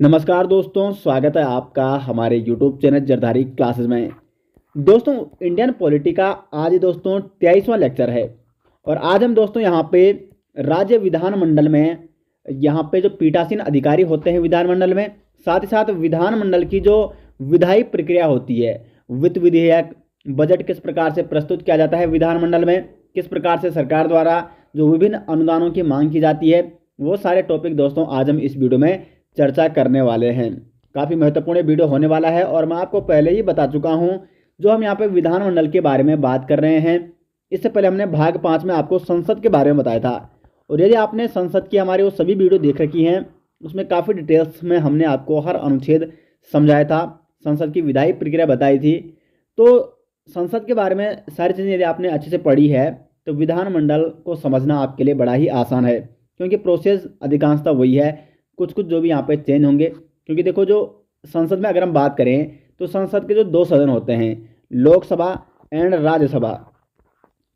नमस्कार दोस्तों, स्वागत है आपका हमारे YouTube चैनल जरधारी क्लासेस में। दोस्तों, इंडियन पॉलिटी का आज दोस्तों 23वां लेक्चर है और आज हम दोस्तों यहाँ पे राज्य विधानमंडल में यहाँ पे जो पीठासीन अधिकारी होते हैं विधानमंडल में, साथ ही साथ विधानमंडल की जो विधायी प्रक्रिया होती है, वित्त विधेयक, बजट किस प्रकार से प्रस्तुत किया जाता है विधानमंडल में, किस प्रकार से सरकार द्वारा जो विभिन्न अनुदानों की मांग की जाती है, वो सारे टॉपिक दोस्तों आज हम इस वीडियो में चर्चा करने वाले हैं। काफ़ी महत्वपूर्ण वीडियो होने वाला है और मैं आपको पहले ही बता चुका हूं, जो हम यहाँ पे विधानमंडल के बारे में बात कर रहे हैं, इससे पहले हमने भाग 5 में आपको संसद के बारे में बताया था। और यदि आपने संसद की हमारी वो सभी वीडियो देख रखी हैं, उसमें काफ़ी डिटेल्स में हमने आपको हर अनुच्छेद समझाया था, संसद की विधायी प्रक्रिया बताई थी। तो संसद के बारे में सारी चीज़ें यदि आपने अच्छे से पढ़ी है तो विधानमंडल को समझना आपके लिए बड़ा ही आसान है, क्योंकि प्रोसेस अधिकांशतः वही है। कुछ कुछ जो भी यहाँ पे चेंज होंगे, क्योंकि देखो जो संसद में अगर हम बात करें तो संसद के जो 2 सदन होते हैं, लोकसभा एंड राज्यसभा,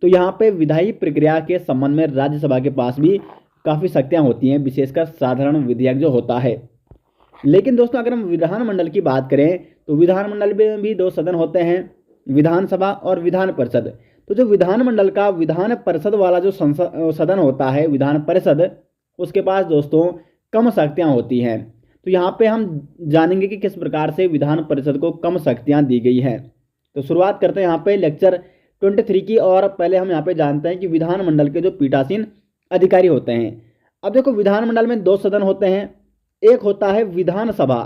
तो यहाँ पे विधायी प्रक्रिया के संबंध में राज्यसभा के पास भी काफ़ी शक्तियाँ होती हैं, विशेषकर साधारण विधेयक जो होता है। लेकिन दोस्तों अगर हम विधानमंडल की बात करें तो विधानमंडल में भी 2 सदन होते हैं, विधानसभा और विधान परिषद। तो जो विधानमंडल का विधान परिषद वाला जो सदन होता है, विधान परिषद, उसके पास दोस्तों कम शक्तियाँ होती हैं। तो यहाँ पे हम जानेंगे कि किस प्रकार से विधान परिषद को कम शक्तियाँ दी गई हैं। तो शुरुआत करते हैं यहाँ पे लेक्चर 23 की। और पहले हम यहाँ पे जानते हैं कि विधानमंडल के जो पीठासीन अधिकारी होते हैं। अब देखो, विधानमंडल में 2 सदन होते हैं, एक होता है विधानसभा,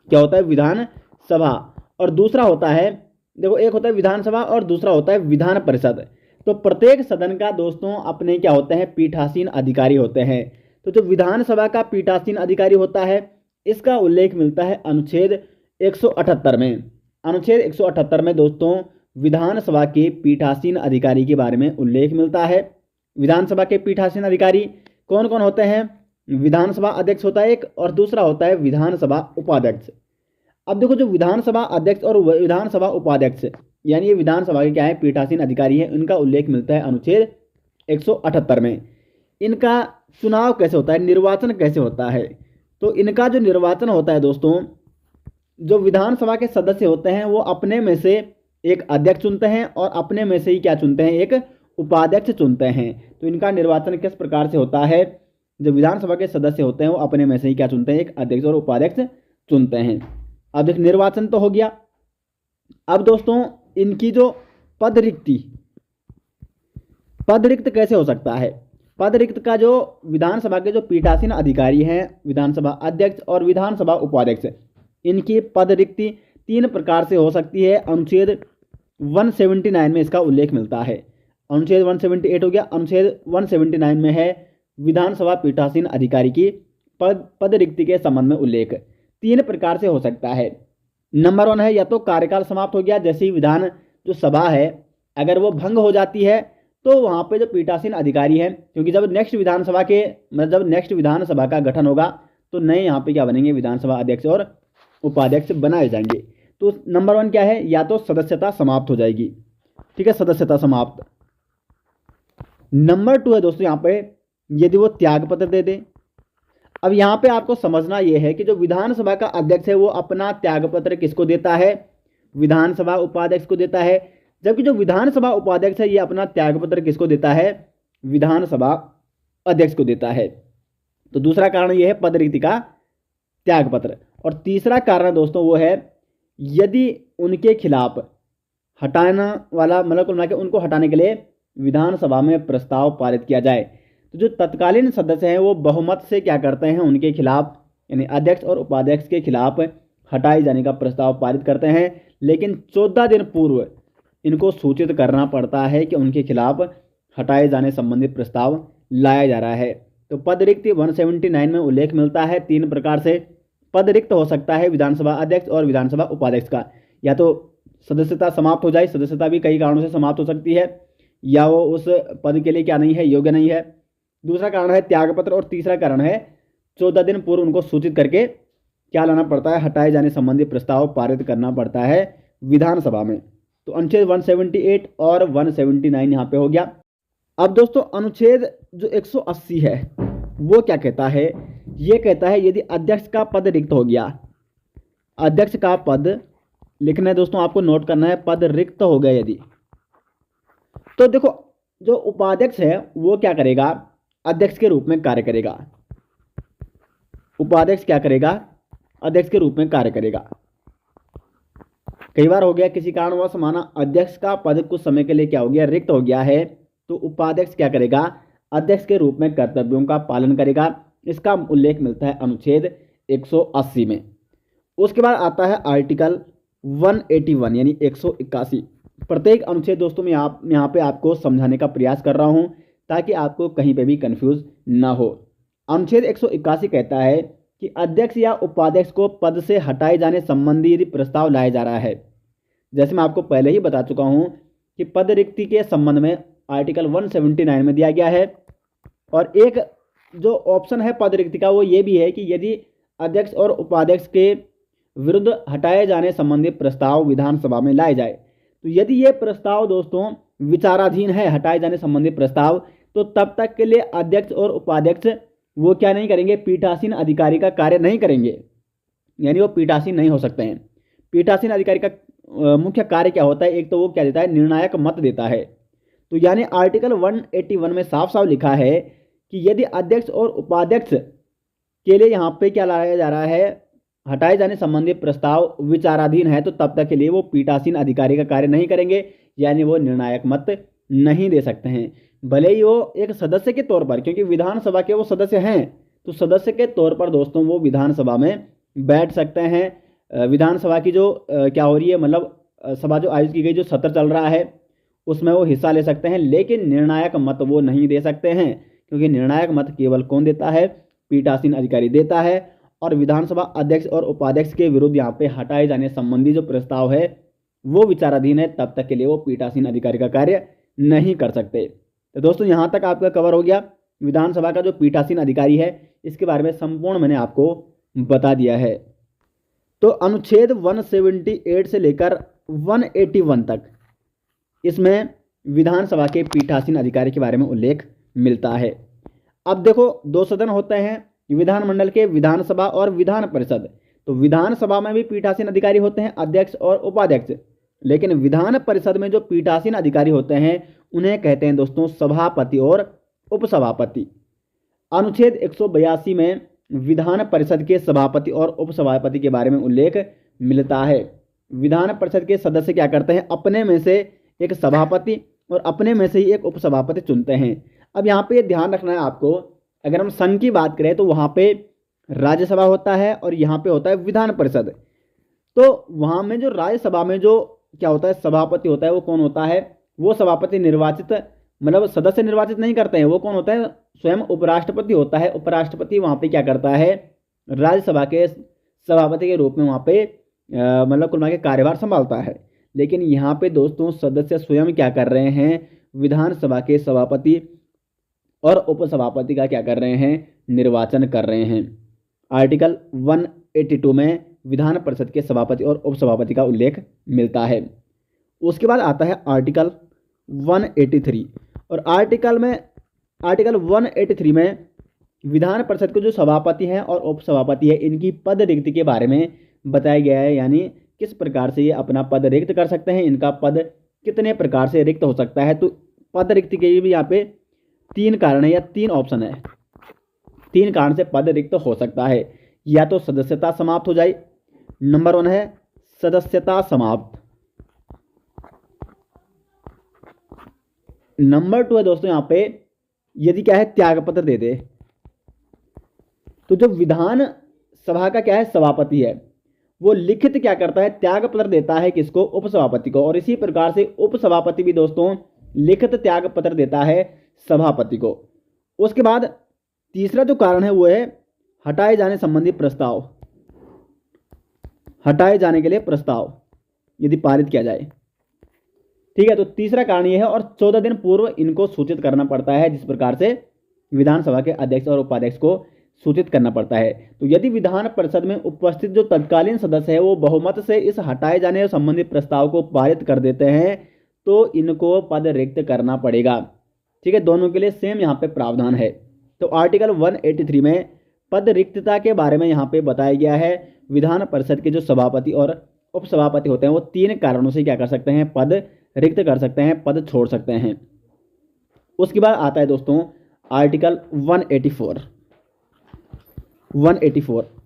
क्या होता है विधानसभा, और दूसरा होता है, देखो एक होता है विधानसभा और दूसरा होता है विधान परिषद। तो प्रत्येक सदन का दोस्तों अपने क्या होते हैं, पीठासीन अधिकारी होते हैं। तो जो विधानसभा का पीठासीन अधिकारी होता है, इसका उल्लेख मिलता है अनुच्छेद 178 में। अनुच्छेद 178 में दोस्तों विधानसभा के पीठासीन अधिकारी के बारे में उल्लेख मिलता है। विधानसभा के पीठासीन अधिकारी कौन कौन होते हैं? विधानसभा अध्यक्ष होता है एक, और दूसरा होता है विधानसभा उपाध्यक्ष। अब देखो, जो विधानसभा अध्यक्ष और विधानसभा उपाध्यक्ष, यानी ये विधानसभा के क्या है, पीठासीन अधिकारी हैं, इनका उल्लेख मिलता है अनुच्छेद 178 में। इनका चुनाव कैसे होता है, निर्वाचन कैसे होता है? तो इनका जो निर्वाचन होता है दोस्तों, जो विधानसभा के सदस्य होते हैं वो अपने में से एक अध्यक्ष चुनते हैं और अपने में से ही क्या चुनते हैं, एक उपाध्यक्ष चुनते हैं। तो इनका निर्वाचन किस प्रकार से होता है? जो विधानसभा के सदस्य होते हैं वो अपने में से ही क्या चुनते हैं, एक अध्यक्ष और उपाध्यक्ष चुनते हैं। अब देख, निर्वाचन तो हो गया। अब दोस्तों इनकी जो पद रिक्त कैसे हो सकता है? पद रिक्त का जो विधानसभा के जो पीठासीन अधिकारी हैं, विधानसभा अध्यक्ष और विधानसभा उपाध्यक्ष, इनकी पद रिक्ति 3 प्रकार से हो सकती है। अनुच्छेद 179 में इसका उल्लेख मिलता है। अनुच्छेद 178 हो गया, अनुच्छेद 179 में है विधानसभा पीठासीन अधिकारी की पद रिक्ति के संबंध में उल्लेख। 3 प्रकार से हो सकता है। नंबर 1 है, या तो कार्यकाल समाप्त हो गया, जैसे विधान जो सभा है अगर वो भंग हो जाती है तो वहाँ पे जो पीठासीन अधिकारी हैं, क्योंकि जब नेक्स्ट विधानसभा का गठन होगा तो नए यहाँ पे क्या बनेंगे, विधानसभा अध्यक्ष और उपाध्यक्ष बनाए जाएंगे। तो नंबर 1 क्या है, या तो सदस्यता समाप्त हो जाएगी, ठीक है, सदस्यता समाप्त। नंबर 2 है दोस्तों यहाँ पे, यदि वो त्यागपत्र दे दे। अब यहाँ पे आपको समझना यह है कि जो विधानसभा का अध्यक्ष है वो अपना त्यागपत्र किसको देता है, विधानसभा उपाध्यक्ष को देता है, जबकि जो विधानसभा उपाध्यक्ष है ये अपना त्यागपत्र किसको देता है, विधानसभा अध्यक्ष को देता है। तो दूसरा कारण यह है पद रिक्ति का त्यागपत्र। और तीसरा कारण दोस्तों वो है, यदि उनके खिलाफ हटाना वाला, मतलब उनको हटाने के लिए विधानसभा में प्रस्ताव पारित किया जाए, तो जो तत्कालीन सदस्य हैं वो बहुमत से क्या करते हैं, उनके खिलाफ, यानी अध्यक्ष और उपाध्यक्ष के खिलाफ हटाए जाने का प्रस्ताव पारित करते हैं। लेकिन 14 दिन पूर्व इनको सूचित करना पड़ता है कि उनके खिलाफ हटाए जाने संबंधी प्रस्ताव लाया जा रहा है। तो पद रिक्त 179 में उल्लेख मिलता है 3 प्रकार से पद रिक्त हो सकता है विधानसभा अध्यक्ष और विधानसभा उपाध्यक्ष का। या तो सदस्यता समाप्त हो जाए, सदस्यता भी कई कारणों से समाप्त हो सकती है, या वो उस पद के लिए क्या नहीं है, योग्य नहीं है। दूसरा कारण है त्यागपत्र, और तीसरा कारण है 14 दिन पूर्व उनको सूचित करके क्या लाना पड़ता है, हटाए जाने संबंधी प्रस्ताव पारित करना पड़ता है विधानसभा में। तो अनुच्छेद 178 और 179 यहाँ पे हो गया। अब दोस्तों अनुच्छेद जो 180 है वो क्या कहता है ये कहता है यदि अध्यक्ष का पद रिक्त हो गया, अध्यक्ष का पद लिखना है दोस्तों, आपको नोट करना है, पद रिक्त हो गया यदि, तो देखो जो उपाध्यक्ष है वो क्या करेगा, अध्यक्ष के रूप में कार्य करेगा। उपाध्यक्ष क्या करेगा, अध्यक्ष के रूप में कार्य करेगा। कई बार हो गया किसी कारणवश माना अध्यक्ष का पद कुछ समय के लिए क्या हो गया, रिक्त हो गया है, तो उपाध्यक्ष क्या करेगा, अध्यक्ष के रूप में कर्तव्यों का पालन करेगा। इसका उल्लेख मिलता है अनुच्छेद 180 में। उसके बाद आता है आर्टिकल 181 यानी 181। प्रत्येक अनुच्छेद दोस्तों मैं यहाँ पे आपको समझाने का प्रयास कर रहा हूँ ताकि आपको कहीं पे भी कंफ्यूज ना हो। अनुच्छेद 181 कहता है कि अध्यक्ष या उपाध्यक्ष को पद से हटाए जाने संबंधी यदि प्रस्ताव लाया जा रहा है, जैसे मैं आपको पहले ही बता चुका हूं कि पद रिक्ति के संबंध में आर्टिकल 179 में दिया गया है, और एक जो ऑप्शन है पद रिक्ति का वो ये भी है कि यदि अध्यक्ष और उपाध्यक्ष के विरुद्ध हटाए जाने संबंधी प्रस्ताव विधानसभा में लाए जाए, तो यदि ये प्रस्ताव दोस्तों विचाराधीन है, हटाए जाने संबंधी प्रस्ताव, तो तब तक के लिए अध्यक्ष और उपाध्यक्ष वो क्या नहीं करेंगे, पीठासीन अधिकारी का कार्य नहीं करेंगे, यानी वो पीठासीन नहीं हो सकते हैं। पीठासीन अधिकारी का मुख्य कार्य क्या होता है, एक तो वो क्या देता है, निर्णायक मत देता है। तो यानी आर्टिकल 181 में साफ साफ लिखा है कि यदि अध्यक्ष और उपाध्यक्ष के लिए यहाँ पे क्या लाया जा रहा है, हटाए जाने संबंधी प्रस्ताव विचाराधीन है, तो तब तक के लिए वो पीठासीन अधिकारी का कार्य नहीं करेंगे, यानी वो निर्णायक मत नहीं दे सकते हैं। भले ही वो एक सदस्य के तौर पर, क्योंकि विधानसभा के वो सदस्य हैं, तो सदस्य के तौर पर दोस्तों वो विधानसभा में बैठ सकते हैं। विधानसभा की जो क्या हो रही है, मतलब सभा जो आयोजित की गई, जो सत्र चल रहा है, उसमें वो हिस्सा ले सकते हैं, लेकिन निर्णायक मत वो नहीं दे सकते हैं, क्योंकि निर्णायक मत केवल कौन देता है, पीठासीन अधिकारी देता है। और विधानसभा अध्यक्ष और उपाध्यक्ष के विरुद्ध यहाँ पे हटाए जाने संबंधी जो प्रस्ताव है वो विचाराधीन है, तब तक के लिए वो पीठासीन अधिकारी का कार्य नहीं कर सकते। तो दोस्तों यहाँ तक आपका कवर हो गया विधानसभा का जो पीठासीन अधिकारी है, इसके बारे में संपूर्ण मैंने आपको बता दिया है। तो अनुच्छेद 178 से लेकर 181 तक इसमें विधानसभा के पीठासीन अधिकारी के बारे में उल्लेख मिलता है। अब देखो दो सदन होते हैं विधानमंडल के, विधानसभा और विधान परिषद। तो विधानसभा में भी पीठासीन अधिकारी होते हैं, अध्यक्ष और उपाध्यक्ष, लेकिन विधान परिषद में जो पीठासीन अधिकारी होते हैं उन्हें कहते हैं दोस्तों सभापति और उपसभापति। अनुच्छेद 182 में विधान परिषद के सभापति और उपसभापति के बारे में उल्लेख मिलता है। विधान परिषद के सदस्य क्या करते हैं, अपने में से एक सभापति और अपने में से ही एक उपसभापति चुनते हैं। अब यहाँ पे ध्यान रखना है आपको, अगर हम संघ की बात करें तो वहाँ पे राज्यसभा होता है और यहाँ पे होता है विधान परिषद। तो वहाँ में जो राज्यसभा में जो क्या होता है, सभापति होता है, वो कौन होता है, वो सभापति निर्वाचित, मतलब सदस्य निर्वाचित नहीं करते हैं, वो कौन होता है, स्वयं उपराष्ट्रपति होता है। उपराष्ट्रपति वहाँ पे क्या करता है, राज्यसभा के सभापति के रूप में वहाँ पे मतलब कुल मिला के कार्यभार संभालता है। लेकिन यहाँ पे दोस्तों सदस्य स्वयं क्या कर रहे हैं, विधानसभा के सभापति और उपसभापति का क्या कर रहे हैं, निर्वाचन कर रहे हैं। आर्टिकल 182 में विधान परिषद के सभापति और उपसभापति का उल्लेख मिलता है। उसके बाद आता है आर्टिकल 183, और आर्टिकल 183 में विधान परिषद के जो सभापति हैं और उपसभापति है, इनकी पद रिक्ति के बारे में बताया गया है, यानी किस प्रकार से ये अपना पद रिक्त कर सकते हैं, इनका पद कितने प्रकार से रिक्त हो सकता है। तो पद रिक्ति के भी यहाँ पे 3 कारण है या 3 ऑप्शन है। 3 कारण से पद रिक्त हो सकता है, या तो सदस्यता समाप्त हो जाए, नंबर 1 है सदस्यता समाप्त, नंबर 2 है दोस्तों यहाँ पे यदि क्या है, त्यागपत्र दे दे। तो जो विधान सभा का क्या है, सभापति है, वो लिखित क्या करता है, त्यागपत्र देता है किसको, उपसभापति को, और इसी प्रकार से उपसभापति भी दोस्तों लिखित त्यागपत्र देता है सभापति को। उसके बाद तीसरा जो कारण है वो है हटाए जाने संबंधी प्रस्ताव, हटाए जाने के लिए प्रस्ताव यदि पारित किया जाए, ठीक है। तो तीसरा कारण ये है, और 14 दिन पूर्व इनको सूचित करना पड़ता है, जिस प्रकार से विधानसभा के अध्यक्ष और उपाध्यक्ष को सूचित करना पड़ता है। तो यदि विधान परिषद में उपस्थित जो तत्कालीन सदस्य है वो बहुमत से इस हटाए जाने संबंधी प्रस्ताव को पारित कर देते हैं, तो इनको पद रिक्त करना पड़ेगा, ठीक है। दोनों के लिए सेम यहाँ पे प्रावधान है। तो आर्टिकल 183 में पद रिक्तता के बारे में यहाँ पे बताया गया है। विधान परिषद के जो सभापति और उपसभापति होते हैं वो 3 कारणों से क्या कर सकते हैं, पद रिक्त कर सकते हैं, पद छोड़ सकते हैं। उसके बाद आता है दोस्तों आर्टिकल 184।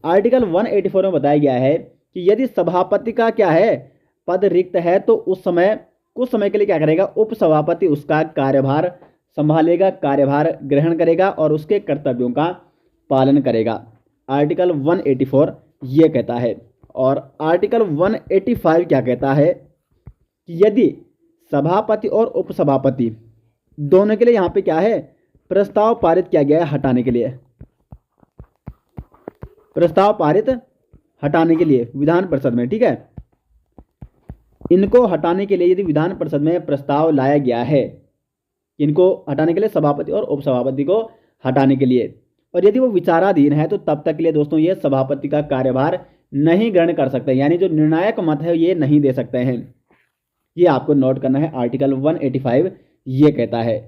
आर्टिकल 184 में बताया गया है कि यदि सभापति का क्या है, पद रिक्त है, तो उस समय कुछ समय के लिए क्या करेगा, उपसभापति उसका कार्यभार संभालेगा, कार्यभार ग्रहण करेगा और उसके कर्तव्यों का पालन करेगा। आर्टिकल 184 ये कहता है। और आर्टिकल 185 क्या कहता है कि यदि सभापति और उपसभापति दोनों के लिए यहाँ पे क्या है, प्रस्ताव पारित किया गया है हटाने के लिए, प्रस्ताव पारित हटाने के लिए विधान परिषद में, ठीक है, इनको हटाने के लिए यदि विधान परिषद में प्रस्ताव लाया गया है, इनको हटाने के लिए, सभापति और उपसभापति को हटाने के लिए, और यदि वो विचाराधीन है, तो तब तक के लिए दोस्तों ये सभापति का कार्यभार नहीं ग्रहण कर सकते, यानी जो निर्णायक मत है ये नहीं दे सकते हैं। ये आपको नोट करना है, आर्टिकल 185 ये कहता है।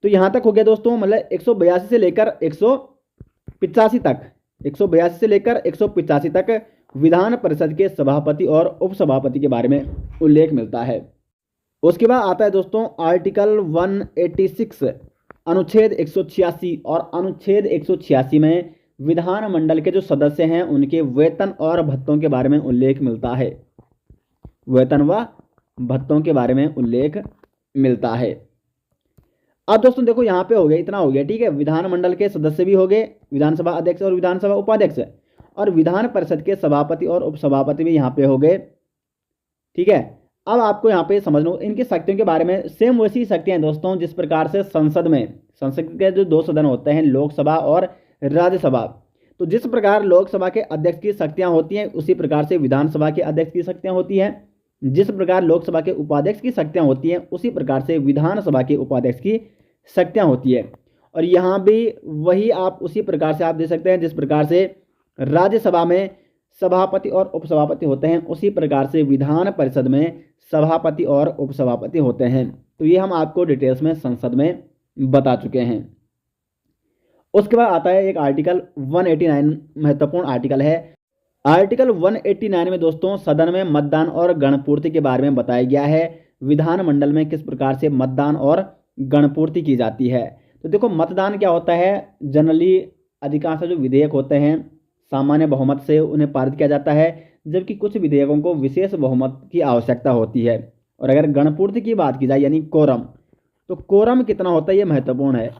तो यहाँ तक हो गया दोस्तों, मतलब 182 से लेकर 185 तक, 182 से लेकर 185 तक विधान परिषद के सभापति और उपसभापति के बारे में उल्लेख मिलता है। उसके बाद आता है दोस्तों आर्टिकल 186, अनुच्छेद 186, और अनुच्छेद 186 में विधानमंडल के जो सदस्य हैं उनके वेतन और भत्तों के बारे में उल्लेख मिलता है, वेतन व भत्तों के बारे में उल्लेख मिलता है। अब दोस्तों देखो यहाँ पे हो गया, इतना हो गया, ठीक है, विधानमंडल के सदस्य भी हो गए, विधानसभा अध्यक्ष और विधानसभा उपाध्यक्ष, और विधान परिषद के सभापति और उपसभापति भी यहाँ पे हो गए, ठीक है। अब आपको यहाँ पे समझ लो इनकी शक्तियों के बारे में, सेम वैसी शक्तियां दोस्तों जिस प्रकार से संसद के जो 2 सदन होते हैं, लोकसभा और राज्यसभा, तो जिस प्रकार लोकसभा के अध्यक्ष की शक्तियां होती हैं उसी प्रकार से विधानसभा के अध्यक्ष की शक्तियां होती हैं, जिस प्रकार लोकसभा के उपाध्यक्ष की शक्तियां होती हैं उसी प्रकार से विधानसभा के उपाध्यक्ष की शक्तियां होती है। और यहाँ भी वही आप उसी प्रकार से आप दे सकते हैं जिस प्रकार से राज्यसभा में सभापति और उपसभापति होते हैं, उसी प्रकार से विधान परिषद में सभापति और उपसभापति होते हैं। तो ये हम आपको डिटेल्स में संसद में बता चुके हैं। उसके बाद आता है एक आर्टिकल 189, महत्वपूर्ण आर्टिकल है। आर्टिकल 189 में दोस्तों सदन में मतदान और गणपूर्ति के बारे में बताया गया है, विधानमंडल में किस प्रकार से मतदान और गणपूर्ति की जाती है। तो देखो मतदान क्या होता है, जनरली अधिकांश जो विधेयक होते हैं सामान्य बहुमत से उन्हें पारित किया जाता है, जबकि कुछ विधेयकों को विशेष बहुमत की आवश्यकता होती है। और अगर गणपूर्ति की बात की जाए यानी कोरम, तो कोरम कितना होता है ये महत्वपूर्ण है।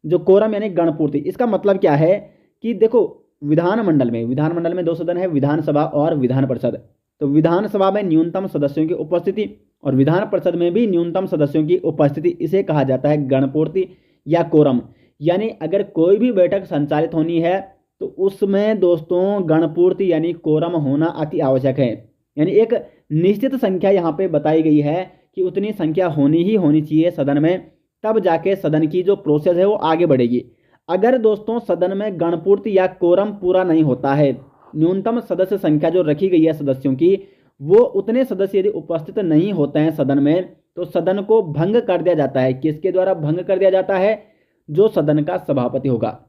जो कोरम यानी गणपूर्ति, इसका मतलब क्या है कि देखो विधानमंडल में 2 सदन है, विधानसभा और विधान परिषद। तो विधानसभा में न्यूनतम सदस्यों की उपस्थिति और विधान परिषद में भी न्यूनतम सदस्यों की उपस्थिति, इसे कहा जाता है गणपूर्ति या कोरम। यानी अगर कोई भी बैठक संचालित होनी है तो उसमें दोस्तों गणपूर्ति यानी कोरम होना अति आवश्यक है। यानी एक निश्चित संख्या यहाँ पे बताई गई है कि उतनी संख्या होनी ही होनी चाहिए सदन में, तब जाके सदन की जो प्रोसेस है वो आगे बढ़ेगी। अगर दोस्तों सदन में गणपूर्ति या कोरम पूरा नहीं होता है, न्यूनतम सदस्य संख्या जो रखी गई है सदस्यों की, वो उतने सदस्य यदि उपस्थित नहीं होते हैं सदन में, तो सदन को भंग कर दिया जाता है। किसके द्वारा भंग कर दिया जाता है? जो सदन का सभापति होगा।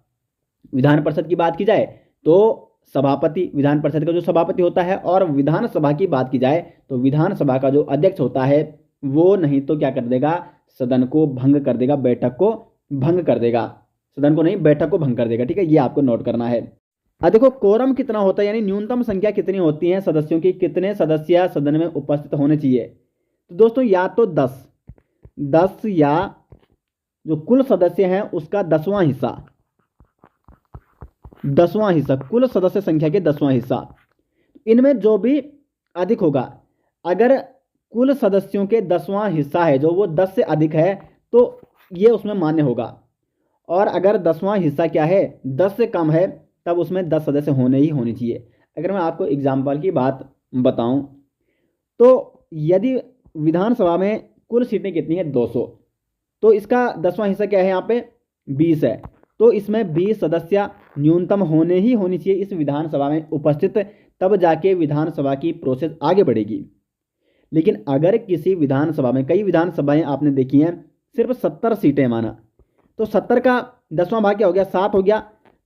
विधान परिषद की बात की जाए तो सभापति, विधान परिषद का जो सभापति होता है, और विधानसभा की बात की जाए तो विधानसभा का जो अध्यक्ष होता है वो नहीं तो क्या कर देगा, सदन को भंग कर देगा, बैठक को भंग कर देगा, सदन को नहीं बैठक को भंग कर देगा। ठीक है, ये आपको नोट करना है। अब देखो कोरम कितना होता है, यानी न्यूनतम संख्या कितनी होती है सदस्यों की, कितने सदस्य सदन में उपस्थित होने चाहिए। तो दोस्तों या तो 10 या जो कुल सदस्य हैं उसका 10वां हिस्सा, कुल सदस्य संख्या के 10वां हिस्सा, इनमें जो भी अधिक होगा, अगर कुल सदस्यों के 10वां हिस्सा है जो वो 10 से अधिक है तो ये उसमें मान्य होगा। और अगर 10वां हिस्सा क्या है 10 से कम है तब उसमें 10 सदस्य होने ही होनी चाहिए। अगर मैं आपको एग्जाम्पल की बात बताऊं तो यदि विधानसभा में कुल सीटें कितनी है 200, तो इसका 10वां हिस्सा क्या है यहाँ पे 20 है, तो इसमें 20 सदस्य न्यूनतम होने ही होनी चाहिए इस विधानसभा में उपस्थित, तब जाके विधानसभा की प्रोसेस आगे बढ़ेगी। लेकिन अगर किसी विधानसभा में, कई विधानसभाएं आपने देखी हैं सिर्फ 70 सीटें माना, तो 70 का 10वां भाग क्या हो गया 7 हो गया,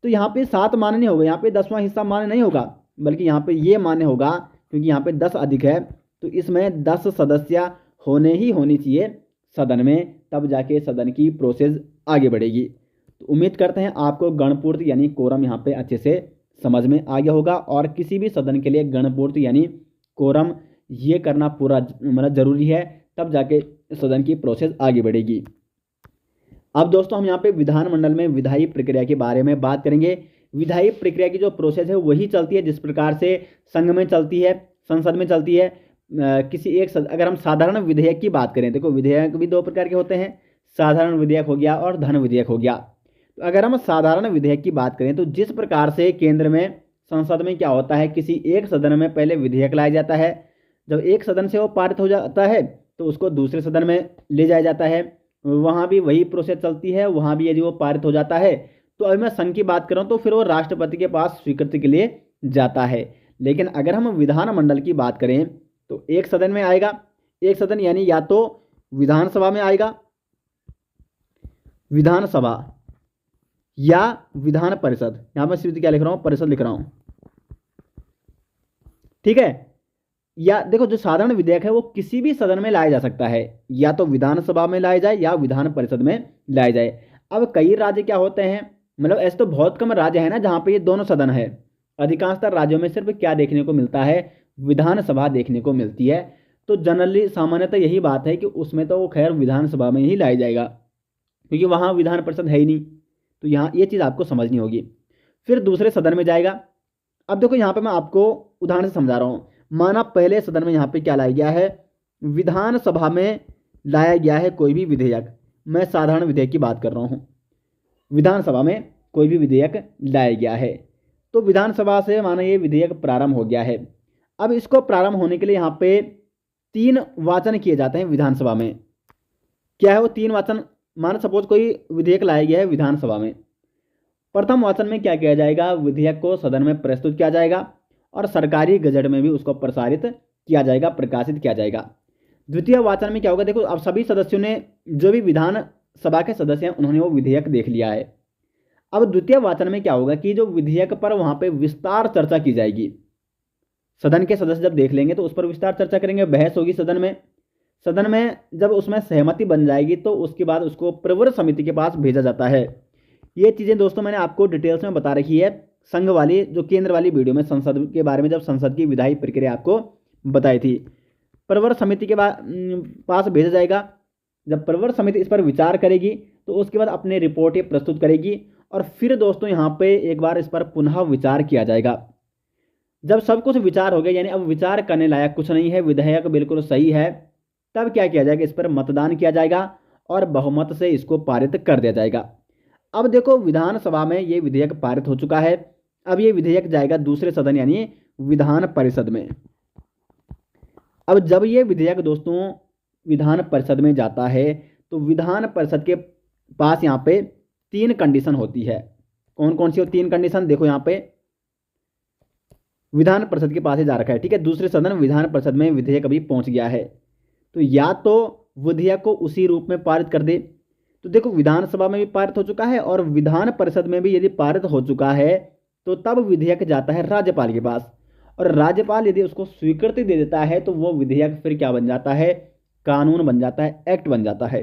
तो यहाँ पे 7 मान्य नहीं होगा, यहाँ पे 10वां हिस्सा मान्य नहीं होगा, बल्कि यहाँ पे ये मान्य होगा, क्योंकि यहाँ पे 10 अधिक है तो इसमें 10 सदस्य होने ही होनी चाहिए सदन में, तब जाके सदन की प्रोसेस आगे बढ़ेगी। तो उम्मीद करते हैं आपको गणपूर्ति यानी कोरम यहाँ पे अच्छे से समझ में आ गया होगा, और किसी भी सदन के लिए गणपूर्ति यानी कोरम ये करना पूरा मतलब जरूरी है, तब जाके सदन की प्रोसेस आगे बढ़ेगी। अब दोस्तों हम यहाँ पे विधानमंडल में विधायी प्रक्रिया के बारे में बात करेंगे। विधायी प्रक्रिया की जो प्रोसेस है वही चलती है जिस प्रकार से संघ में चलती है, संसद में चलती है। किसी एक अगर हम साधारण विधेयक की बात करें, देखो विधेयक भी 2 प्रकार के होते हैं, साधारण विधेयक हो गया और धन विधेयक हो गया। तो अगर हम साधारण विधेयक की बात करें तो जिस प्रकार से केंद्र में संसद में क्या होता है, किसी एक सदन में पहले विधेयक लाया जाता है, जब एक सदन से वो पारित हो जाता है तो उसको दूसरे सदन में ले जाया जाता है, वहाँ भी वही प्रोसेस चलती है, वहाँ भी यदि वो पारित हो जाता है तो अभी मैं संघ की बात कर रहा हूँ तो फिर वो राष्ट्रपति के पास स्वीकृति के लिए जाता है। लेकिन अगर हम विधानमंडल की बात करें तो एक सदन में आएगा, एक सदन यानी या तो विधानसभा में आएगा, विधानसभा या विधान परिषद, यहां पर सिर्फ क्या लिख रहा हूं, परिषद लिख रहा हूं, ठीक है। या देखो जो साधारण विधेयक है वो किसी भी सदन में लाया जा सकता है, या तो विधानसभा में लाया जाए या विधान परिषद में लाया जाए। अब कई राज्य क्या होते हैं, मतलब ऐसे तो बहुत कम राज्य है ना जहां पे ये दोनों सदन है, अधिकांशतर राज्यों में सिर्फ क्या देखने को मिलता है, विधानसभा देखने को मिलती है। तो जनरली सामान्यतः यही बात है कि उसमें तो वो खैर विधानसभा में ही लाया जाएगा, क्योंकि वहाँ विधान परिषद है ही नहीं। तो यहाँ ये चीज़ आपको समझनी होगी। फिर दूसरे सदन में जाएगा। अब देखो यहाँ पे मैं आपको उदाहरण से समझा रहा हूँ। माना पहले सदन में यहाँ पे क्या लाया गया है, विधानसभा में लाया गया है कोई भी विधेयक, मैं साधारण विधेयक की बात कर रहा हूँ, विधानसभा में कोई भी विधेयक लाया गया है, तो विधानसभा से माना ये विधेयक प्रारंभ हो गया है। अब इसको प्रारंभ होने के लिए यहाँ पे 3 वाचन किए जाते हैं विधानसभा में। क्या है वो 3 वाचन, माना सपोज कोई विधेयक लाया गया है विधानसभा में, प्रथम वाचन में क्या किया जाएगा, विधेयक को सदन में प्रस्तुत किया जाएगा और सरकारी गजट में भी उसको प्रसारित किया जाएगा, प्रकाशित किया जाएगा। द्वितीय वाचन में क्या होगा, देखो अब सभी सदस्यों ने, जो भी विधान सभा के सदस्य हैं उन्होंने वो विधेयक देख लिया है। अब द्वितीय वाचन में क्या होगा कि जो विधेयक पर वहां पे विस्तार चर्चा की जाएगी, सदन के सदस्य जब देख लेंगे तो उस पर विस्तार चर्चा करेंगे, बहस होगी सदन में। सदन में जब उसमें सहमति बन जाएगी तो उसके बाद उसको प्रवर समिति के पास भेजा जाता है। ये चीज़ें दोस्तों मैंने आपको डिटेल्स में बता रखी है संघ वाली, जो केंद्र वाली वीडियो में संसद के बारे में, जब संसद की विधायी प्रक्रिया आपको बताई थी। प्रवर समिति के पास भेजा जाएगा। जब प्रवर समिति इस पर विचार करेगी तो उसके बाद अपनी रिपोर्ट ये प्रस्तुत करेगी, और फिर दोस्तों यहाँ पे एक बार इस पर पुनः विचार किया जाएगा। जब सब कुछ विचार हो गया, यानी अब विचार करने लायक कुछ नहीं है, विधेयक बिल्कुल सही है, तब क्या किया जाएगा, इस पर मतदान किया जाएगा और बहुमत से इसको पारित कर दिया जाएगा। अब देखो विधानसभा में ये विधेयक पारित हो चुका है, अब ये विधेयक जाएगा दूसरे सदन यानी विधान परिषद में। अब जब ये विधेयक दोस्तों विधान परिषद में जाता है तो विधान परिषद के पास यहाँ पे 3 कंडीशन होती है। कौन कौन सी हो 3 कंडीशन, देखो यहाँ पे विधान परिषद के पास ही जा रखा है, ठीक है। दूसरे सदन विधान परिषद में विधेयक अभी पहुंच गया है, तो या तो विधेयक को उसी रूप में पारित कर दे, तो देखो विधानसभा में भी पारित हो चुका है और विधान परिषद में भी यदि पारित हो चुका है तो तब विधेयक जाता है राज्यपाल के पास, और राज्यपाल यदि उसको स्वीकृति दे देता है तो वो विधेयक फिर क्या बन जाता है, कानून बन जाता है, एक्ट बन जाता है।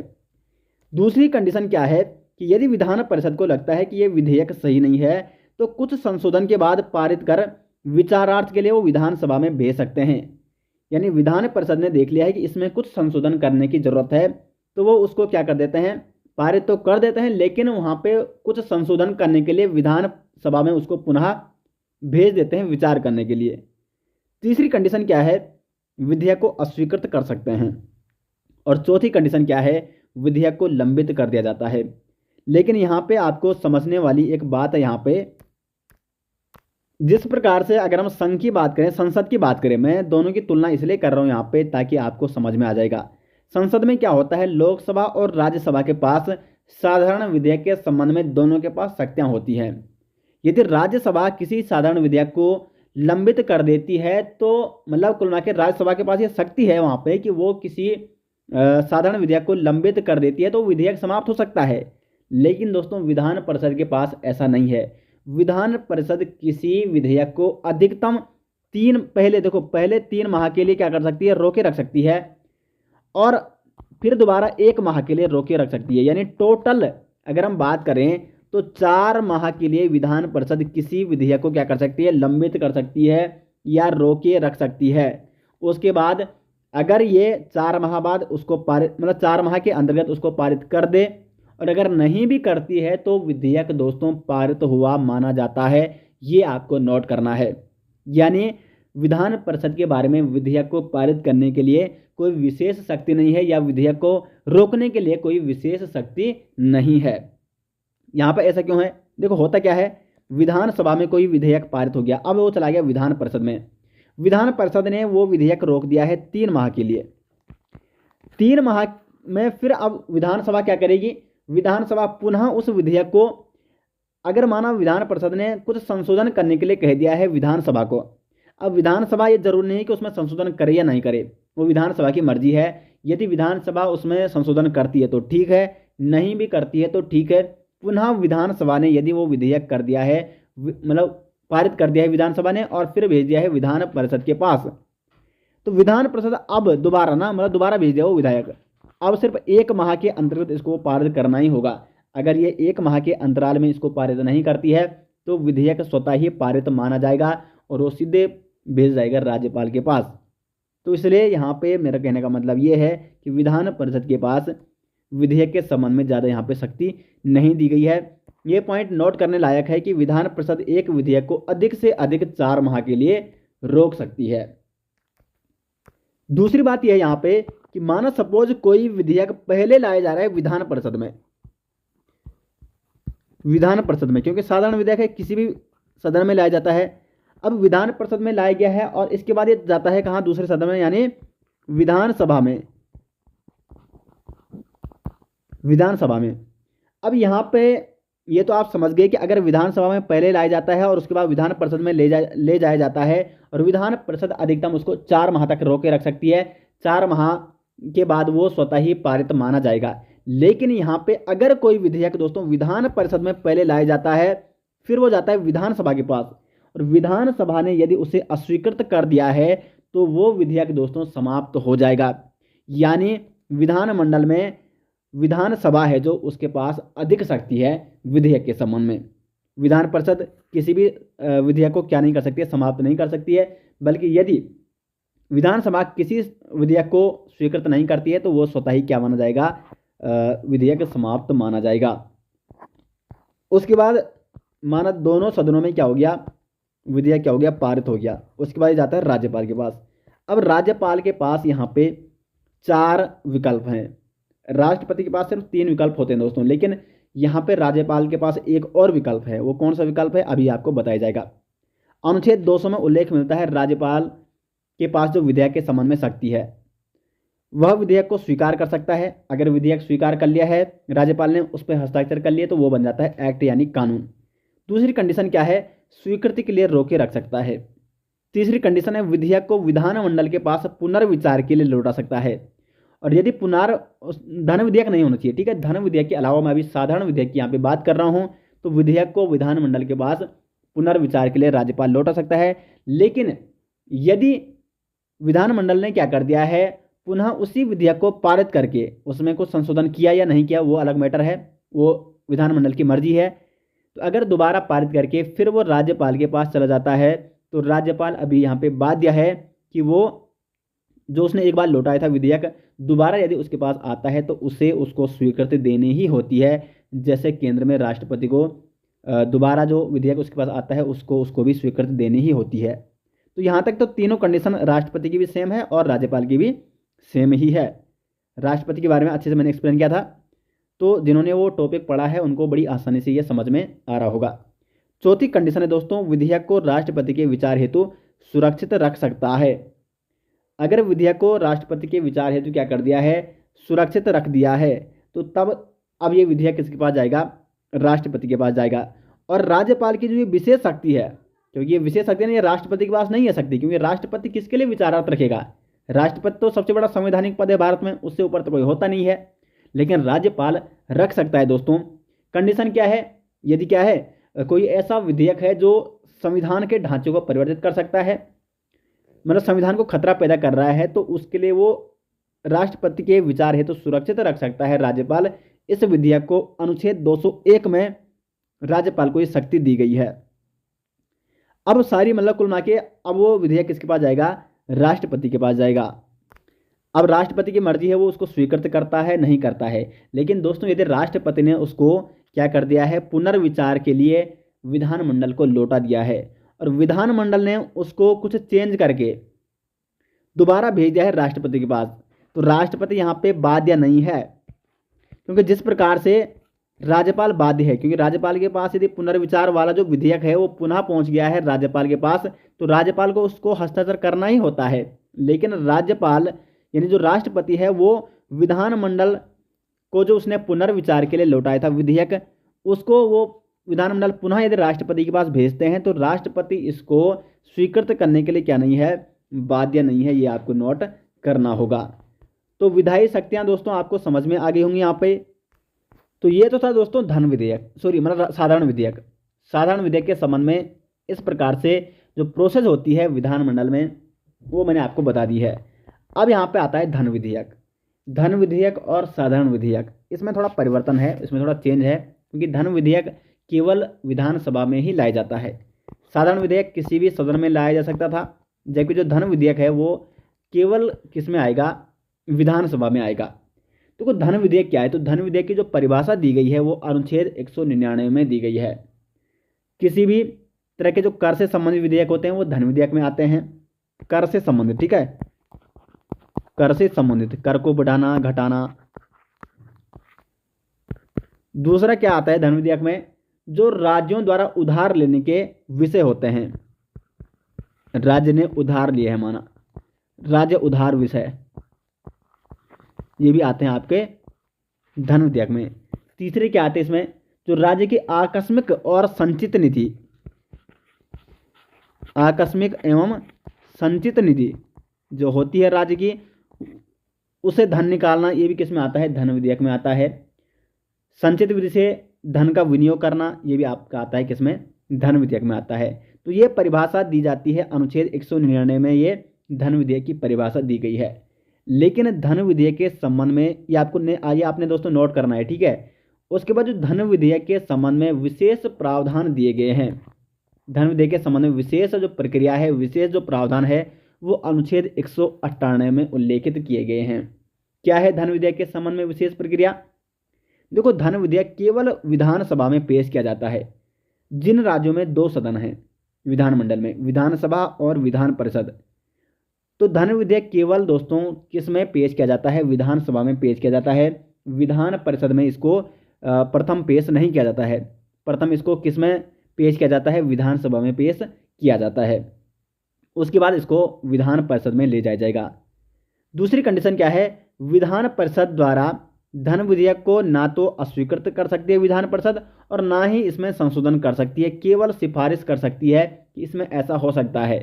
दूसरी कंडीशन क्या है कि यदि विधान परिषद को लगता है कि ये विधेयक सही नहीं है तो कुछ संशोधन के बाद पारित कर विचारार्थ के लिए वो विधानसभा में भेज सकते हैं। यानी विधान परिषद ने देख लिया है कि इसमें कुछ संशोधन करने की जरूरत है, तो वो उसको क्या कर देते हैं, पारित तो कर देते हैं, लेकिन वहाँ पे कुछ संशोधन करने के लिए विधान सभा में उसको पुनः भेज देते हैं विचार करने के लिए। तीसरी कंडीशन क्या है, विधेयक को अस्वीकृत कर सकते हैं। और चौथी कंडीशन क्या है, विधेयक को लंबित कर दिया जाता है। लेकिन यहाँ पे आपको समझने वाली एक बात है, यहाँ पे जिस प्रकार से अगर हम संघ की बात करें, संसद की बात करें, मैं दोनों की तुलना इसलिए कर रहा हूँ यहाँ पे ताकि आपको समझ में आ जाएगा। संसद में क्या होता है, लोकसभा और राज्यसभा के पास साधारण विधेयक के संबंध में दोनों के पास शक्तियाँ होती हैं। यदि राज्यसभा किसी साधारण विधेयक को लंबित कर देती है तो मतलब कुल मिला के राज्यसभा के पास ये शक्ति है वहाँ पे कि वो किसी साधारण विधेयक को लंबित कर देती है तो विधेयक समाप्त हो सकता है। लेकिन दोस्तों विधान परिषद के पास ऐसा नहीं है। विधान परिषद किसी विधेयक को अधिकतम पहले 3 माह के लिए क्या कर सकती है, रोके रख सकती है, और फिर दोबारा 1 माह के लिए रोके रख सकती है। यानी टोटल अगर हम बात करें तो 4 माह के लिए विधान परिषद किसी विधेयक को क्या कर सकती है, लंबित कर सकती है या रोके रख सकती है। उसके बाद अगर ये 4 माह बाद उसको पारित, मतलब 4 माह के अंतर्गत उसको पारित कर दे, और अगर नहीं भी करती है तो विधेयक दोस्तों पारित हुआ माना जाता है। ये आपको नोट करना है। यानी विधान परिषद के बारे में विधेयक को पारित करने के लिए कोई विशेष शक्ति नहीं है, या विधेयक को रोकने के लिए कोई विशेष शक्ति नहीं है। यहाँ पर ऐसा क्यों है, देखो होता क्या है, विधानसभा में कोई विधेयक पारित हो गया, अब वो चला गया विधान परिषद में। विधान परिषद ने वो विधेयक रोक दिया है 3 माह के लिए। 3 माह में फिर अब विधानसभा क्या करेगी, विधानसभा पुनः उस विधेयक को, अगर माना विधान परिषद ने कुछ संशोधन करने के लिए कह दिया है विधानसभा को, अब विधानसभा ये जरूरी नहीं कि उसमें संशोधन करे या नहीं करे, वो विधानसभा की मर्जी है। यदि विधानसभा उसमें संशोधन करती है तो ठीक है, नहीं भी करती है तो ठीक है। पुनः विधानसभा ने यदि वो विधेयक कर दिया है, मतलब पारित कर दिया है विधानसभा ने, और फिर भेज दिया है विधान परिषद के पास, तो विधान परिषद अब दोबारा भेज दिया वो विधेयक, अब सिर्फ 1 माह के अंतर्गत इसको पारित करना ही होगा। अगर ये 1 माह के अंतराल में इसको पारित नहीं करती है तो विधेयक स्वतः ही पारित माना जाएगा और वो सीधे भेज जाएगा राज्यपाल के पास। तो इसलिए यहाँ पे मेरा कहने का मतलब ये है कि विधान परिषद के पास विधेयक के संबंध में ज़्यादा यहाँ पे शक्ति नहीं दी गई है। ये पॉइंट नोट करने लायक है कि विधान परिषद एक विधेयक को अधिक से अधिक 4 माह के लिए रोक सकती है। दूसरी बात यह है यहाँ पे कि माना सपोज कोई विधेयक पहले लाया जा रहा है विधान परिषद में, क्योंकि साधारण विधेयक है किसी भी सदन में लाया जाता है। अब विधान परिषद में लाया गया है और इसके बाद ये जाता है कहाँ, दूसरे सदन में, यानी विधानसभा में। अब यहाँ पे ये तो आप समझ गए कि अगर विधानसभा में पहले लाया जाता है और उसके बाद विधान परिषद में ले जाया जाता है, और विधान परिषद अधिकतम उसको 4 माह तक रोके रख सकती है, 4 माह के बाद वो स्वतः ही पारित माना जाएगा। लेकिन यहाँ पे अगर कोई विधेयक दोस्तों विधान परिषद में पहले लाया जाता है, फिर वो जाता है विधानसभा के पास, और विधानसभा ने यदि उसे अस्वीकृत कर दिया है तो वो विधेयक दोस्तों समाप्त हो जाएगा। यानी विधानमंडल में विधानसभा है जो उसके पास अधिक शक्ति है विधेयक के संबंध में। विधान परिषद किसी भी विधेयक को क्या नहीं कर सकती है, समाप्त नहीं कर सकती है, बल्कि यदि विधानसभा किसी विधेयक को स्वीकृत नहीं करती है तो वो स्वतः ही क्या माना जाएगा, विधेयक समाप्त माना जाएगा। उसके बाद माना दोनों सदनों में क्या हो गया, विधेयक क्या हो गया, पारित हो गया। उसके बाद जाता है राज्यपाल के पास। अब राज्यपाल के पास यहाँ पे 4 विकल्प हैं। राष्ट्रपति के पास सिर्फ 3 विकल्प होते हैं दोस्तों, लेकिन यहाँ पे राज्यपाल के पास एक और विकल्प है। वो कौन सा विकल्प है अभी आपको बताया जाएगा। अनुच्छेद 200 में उल्लेख मिलता है राज्यपाल के पास जो विधेयक के संबंध में शक्ति है, वह विधेयक को स्वीकार कर सकता है। अगर विधेयक स्वीकार कर लिया है, राज्यपाल ने उस पर हस्ताक्षर कर लिए, तो वो बन जाता है एक्ट यानी कानून। दूसरी कंडीशन क्या है, स्वीकृति के लिए रोके रख सकता है। तीसरी कंडीशन है विधेयक को विधानमंडल के पास पुनर्विचार के लिए लौटा सकता है। और यदि धन विधेयक नहीं होना चाहिए, ठीक है, धन विधेयक के अलावा मैं अभी साधारण विधेयक की यहाँ पे बात कर रहा हूँ, तो विधेयक को विधानमंडल के पास पुनर्विचार के लिए राज्यपाल लौटा सकता है। लेकिन यदि विधानमंडल ने क्या कर दिया है, पुनः उसी विधेयक को पारित करके उसमें कुछ संशोधन किया या नहीं किया वो अलग मैटर है, वो विधानमंडल की मर्जी है। तो अगर दोबारा पारित करके फिर वो राज्यपाल के पास चला जाता है, तो राज्यपाल अभी यहाँ पे बाध्य है कि वो जो उसने एक बार लौटाया था विधेयक, दोबारा यदि उसके पास आता है तो उसे उसको स्वीकृति देनी ही होती है। जैसे केंद्र में राष्ट्रपति को दोबारा जो विधेयक उसके पास आता है उसको भी स्वीकृति देनी ही होती है। तो यहाँ तक तो तीनों कंडीशन राष्ट्रपति की भी सेम है और राज्यपाल की भी सेम ही है। राष्ट्रपति के बारे में अच्छे से मैंने एक्सप्लेन किया था, तो जिन्होंने वो टॉपिक पढ़ा है उनको बड़ी आसानी से ये समझ में आ रहा होगा। चौथी कंडीशन है दोस्तों, विधेयक को राष्ट्रपति के विचार हेतु सुरक्षित रख सकता है। अगर विधेयक को राष्ट्रपति के विचार हेतु क्या कर दिया है, सुरक्षित रख दिया है, तो तब अब ये विधेयक किसके पास जाएगा, राष्ट्रपति के पास जाएगा। और राज्यपाल की जो ये विशेष शक्ति है, क्योंकि ये विशेष शक्ति नहीं, ये राष्ट्रपति के पास नहीं है शक्ति, क्योंकि राष्ट्रपति किसके लिए विचारार्थ रखेगा, राष्ट्रपति तो सबसे बड़ा संवैधानिक पद है भारत में, उससे ऊपर तो कोई होता नहीं है, लेकिन राज्यपाल रख सकता है दोस्तों। कंडीशन क्या है, यदि क्या है, कोई ऐसा विधेयक है जो संविधान के ढांचे को परिवर्तित कर सकता है, मतलब संविधान को खतरा पैदा कर रहा है, तो उसके लिए वो राष्ट्रपति के विचार हेतु सुरक्षित रख सकता है राज्यपाल। इस विधेयक को अनुच्छेद 201 में राज्यपाल को ये शक्ति दी गई है। अब सारी मतलब कुल मिला के अब वो विधेयक किसके पास जाएगा? राष्ट्रपति के पास जाएगा। अब राष्ट्रपति की मर्जी है, वो उसको स्वीकृत करता है नहीं करता है। लेकिन दोस्तों यदि राष्ट्रपति ने उसको क्या कर दिया है, पुनर्विचार के लिए विधानमंडल को लौटा दिया है और विधानमंडल ने उसको कुछ चेंज करके दोबारा भेज दिया है राष्ट्रपति के पास, तो राष्ट्रपति यहाँ पे बाध्य नहीं है, क्योंकि जिस प्रकार से राज्यपाल बाध्य है, क्योंकि राज्यपाल के पास यदि पुनर्विचार वाला जो विधेयक है वो पुनः पहुंच गया है राज्यपाल के पास, तो राज्यपाल को उसको हस्ताक्षर करना ही होता है। लेकिन राज्यपाल यानी जो राष्ट्रपति है वो विधानमंडल को जो उसने पुनर्विचार के लिए लौटाया था विधेयक, उसको वो विधानमंडल पुनः यदि राष्ट्रपति के पास भेजते हैं तो राष्ट्रपति इसको स्वीकृत करने के लिए क्या नहीं है, बाध्य नहीं है। ये आपको नोट करना होगा। तो विधायी शक्तियां दोस्तों आपको समझ में आ गई होंगी यहाँ पे। तो ये तो था दोस्तों धन विधेयक, मतलब साधारण विधेयक। साधारण विधेयक के संबंध में इस प्रकार से जो प्रोसेस होती है विधानमंडल में वो मैंने आपको बता दी है। अब यहाँ पे आता है धन विधेयक। धन विधेयक और साधारण विधेयक, इसमें थोड़ा परिवर्तन है, इसमें थोड़ा चेंज है, क्योंकि धन विधेयक केवल विधानसभा में ही लाया जाता है। साधारण विधेयक किसी भी सदन में लाया जा सकता था, जबकि जो धन विधेयक है वो केवल किस में आएगा, विधानसभा में आएगा। तो धन विधेयक क्या है? तो धन विधेयक की जो परिभाषा दी गई है वो अनुच्छेद 199 में दी गई है। किसी भी तरह के जो कर से संबंधित विधेयक होते हैं वो धन विधेयक में आते हैं। कर से संबंधित, ठीक है, कर से संबंधित, कर को बढ़ाना घटाना। दूसरा क्या आता है धन विधेयक में? जो राज्यों द्वारा उधार लेने के विषय होते हैं। राज्य ने उधार लिया है, माना राज्य उधार विषय, ये भी आते हैं आपके धन विधेयक में। तीसरे क्या आते हैं इसमें? जो राज्य की आकस्मिक और संचित निधि, आकस्मिक एवं संचित निधि जो होती है राज्य की, उसे धन निकालना, ये भी किस में आता है? धन विधेयक में आता है। संचित विधि से धन का विनियोग करना, ये भी आपका आता है किसमें? धन विधेयक में आता है। तो ये परिभाषा दी जाती है अनुच्छेद 199 में, ये धन विधेयक की परिभाषा दी गई है। लेकिन धन विधेयक के संबंध में ये आपको ये आपने दोस्तों नोट करना है, ठीक है। उसके बाद जो धन विधेयक के संबंध में विशेष प्रावधान दिए गए हैं, धन विधेयक के संबंध में विशेष जो प्रक्रिया है, विशेष जो प्रावधान है, वो अनुच्छेद 198 में उल्लेखित किए गए हैं। क्या है धन विधेयक के संबंध में विशेष प्रक्रिया? देखो, धन विधेयक केवल विधानसभा में पेश किया जाता है। जिन राज्यों में 2 सदन हैं विधानमंडल में, विधानसभा और विधान परिषद, तो धन विधेयक केवल दोस्तों किस में पेश किया जाता है? विधानसभा में पेश किया जाता है। विधान परिषद में इसको प्रथम पेश नहीं किया जाता है। प्रथम इसको किस में पेश किया जाता है? विधानसभा में पेश किया जाता है। उसके बाद इसको विधान परिषद में ले जाया जाएगा। दूसरी कंडीशन क्या है? विधान परिषद द्वारा धन विधेयक को ना तो अस्वीकृत कर सकती है विधान परिषद और ना ही इसमें संशोधन कर सकती है, केवल सिफारिश कर सकती है कि इसमें ऐसा हो सकता है,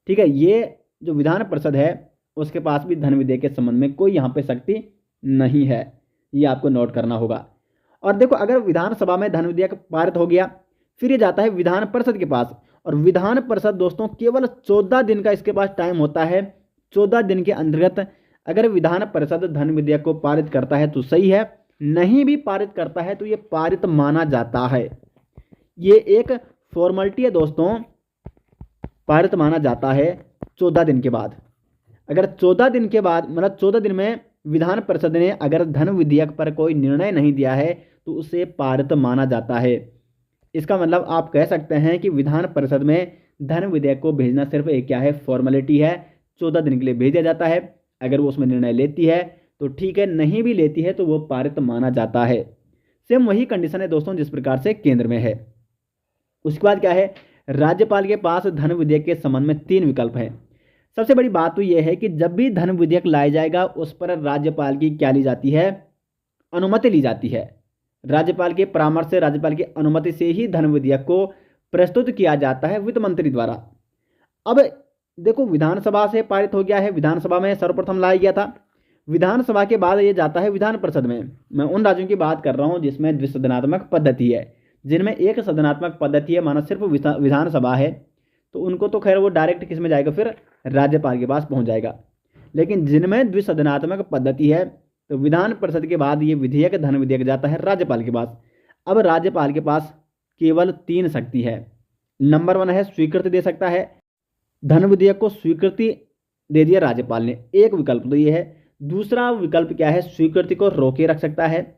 ठीक है। ये जो विधान परिषद है उसके पास भी धन विधेयक के संबंध में कोई यहाँ पे शक्ति नहीं है, ये आपको नोट करना होगा। और देखो, अगर विधानसभा में धन विधेयक पारित हो गया, फिर ये जाता है विधान परिषद के पास, और विधान परिषद दोस्तों केवल 14 दिन का इसके पास टाइम होता है। 14 दिन के अंतर्गत अगर विधान परिषद धन विधेयक को पारित करता है तो सही है, नहीं भी पारित करता है तो ये पारित माना जाता है। ये एक फॉर्मेलिटी है दोस्तों, पारित माना जाता है 14 दिन के बाद। अगर 14 दिन के बाद, मतलब 14 दिन में विधान परिषद ने अगर धन विधेयक पर कोई निर्णय नहीं दिया है तो उसे पारित माना जाता है। इसका मतलब आप कह सकते हैं कि विधान परिषद में धन विधेयक को भेजना सिर्फ एक क्या है, फॉर्मेलिटी है। 14 दिन के लिए भेजा जाता है। अगर वो उसमें निर्णय लेती है तो ठीक है, नहीं भी लेती है तो वो पारित माना जाता है। सेम वही कंडीशन है दोस्तों जिस प्रकार से केंद्र में है। उसके बाद क्या है, राज्यपाल के पास धन विधेयक के संबंध में 3 विकल्प हैं। सबसे बड़ी बात तो यह है कि जब भी धन विधेयक लाया जाएगा उस पर राज्यपाल की क्या ली जाती है, अनुमति ली जाती है। राज्यपाल के परामर्श से, राज्यपाल की अनुमति से ही धन विधेयक को प्रस्तुत किया जाता है वित्त मंत्री द्वारा। अब देखो, विधानसभा से पारित हो गया है, विधानसभा में सर्वप्रथम लाया गया था। विधानसभा के बाद ये जाता है विधान परिषद में। मैं उन राज्यों की बात कर रहा हूं जिसमें द्विसदनात्मक पद्धति है, जिनमें एक सदनात्मक पद्धति है, माना सिर्फ विधानसभा है, तो उनको तो खैर वो डायरेक्ट किस में जाएगा, फिर राज्यपाल के पास पहुंच जाएगा। लेकिन जिनमें द्विसदनात्मक पद्धति है, तो विधान परिषद के बाद ये विधेयक, धन विधेयक जाता है राज्यपाल के पास। अब राज्यपाल के पास केवल 3 शक्ति है। नंबर 1 है स्वीकृति दे सकता है, धन विधेयक को स्वीकृति दे दिया राज्यपाल ने, एक विकल्प तो ये है। दूसरा विकल्प क्या है, स्वीकृति को रोके रख सकता है।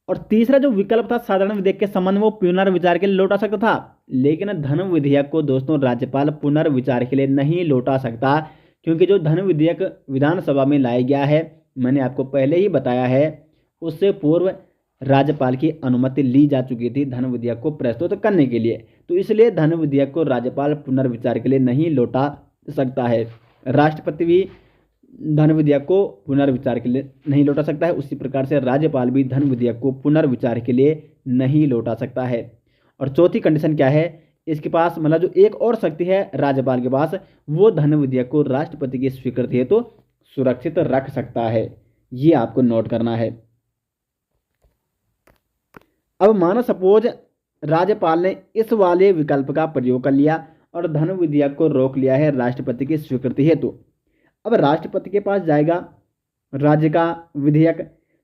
और तीसरा जो विकल्प था साधारण विधेयक के संबंध में, वो पुनर्विचार के लिए लौटा सकता था। लेकिन धन विधेयक को दोस्तों राज्यपाल पुनर्विचार के लिए नहीं लौटा सकता, क्योंकि जो धन विधेयक विधानसभा में लाया गया है, मैंने आपको पहले ही बताया है, उससे पूर्व राज्यपाल की अनुमति ली जा चुकी थी धन विधेयक को प्रस्तुत करने के लिए। तो इसलिए धन विधेयक को राज्यपाल पुनर्विचार के लिए नहीं लौटा सकता है। राष्ट्रपति भी धन विधेयक को पुनर्विचार के लिए नहीं लौटा सकता है, उसी प्रकार से राज्यपाल भी धन विधेयक को पुनर्विचार के लिए नहीं लौटा सकता है। और चौथी कंडीशन क्या है, इसके पास मतलब जो एक और शक्ति है राज्यपाल के पास, वो धन विधेयक को राष्ट्रपति की स्वीकृति है तो सुरक्षित रख सकता है। ये आपको नोट करना है। अब मानो सपोज राज्यपाल ने इस वाले विकल्प का प्रयोग कर लिया और धन विधेयक को रोक लिया है राष्ट्रपति की स्वीकृति हेतु। अब राष्ट्रपति के पास जाएगा राज्य का विधेयक,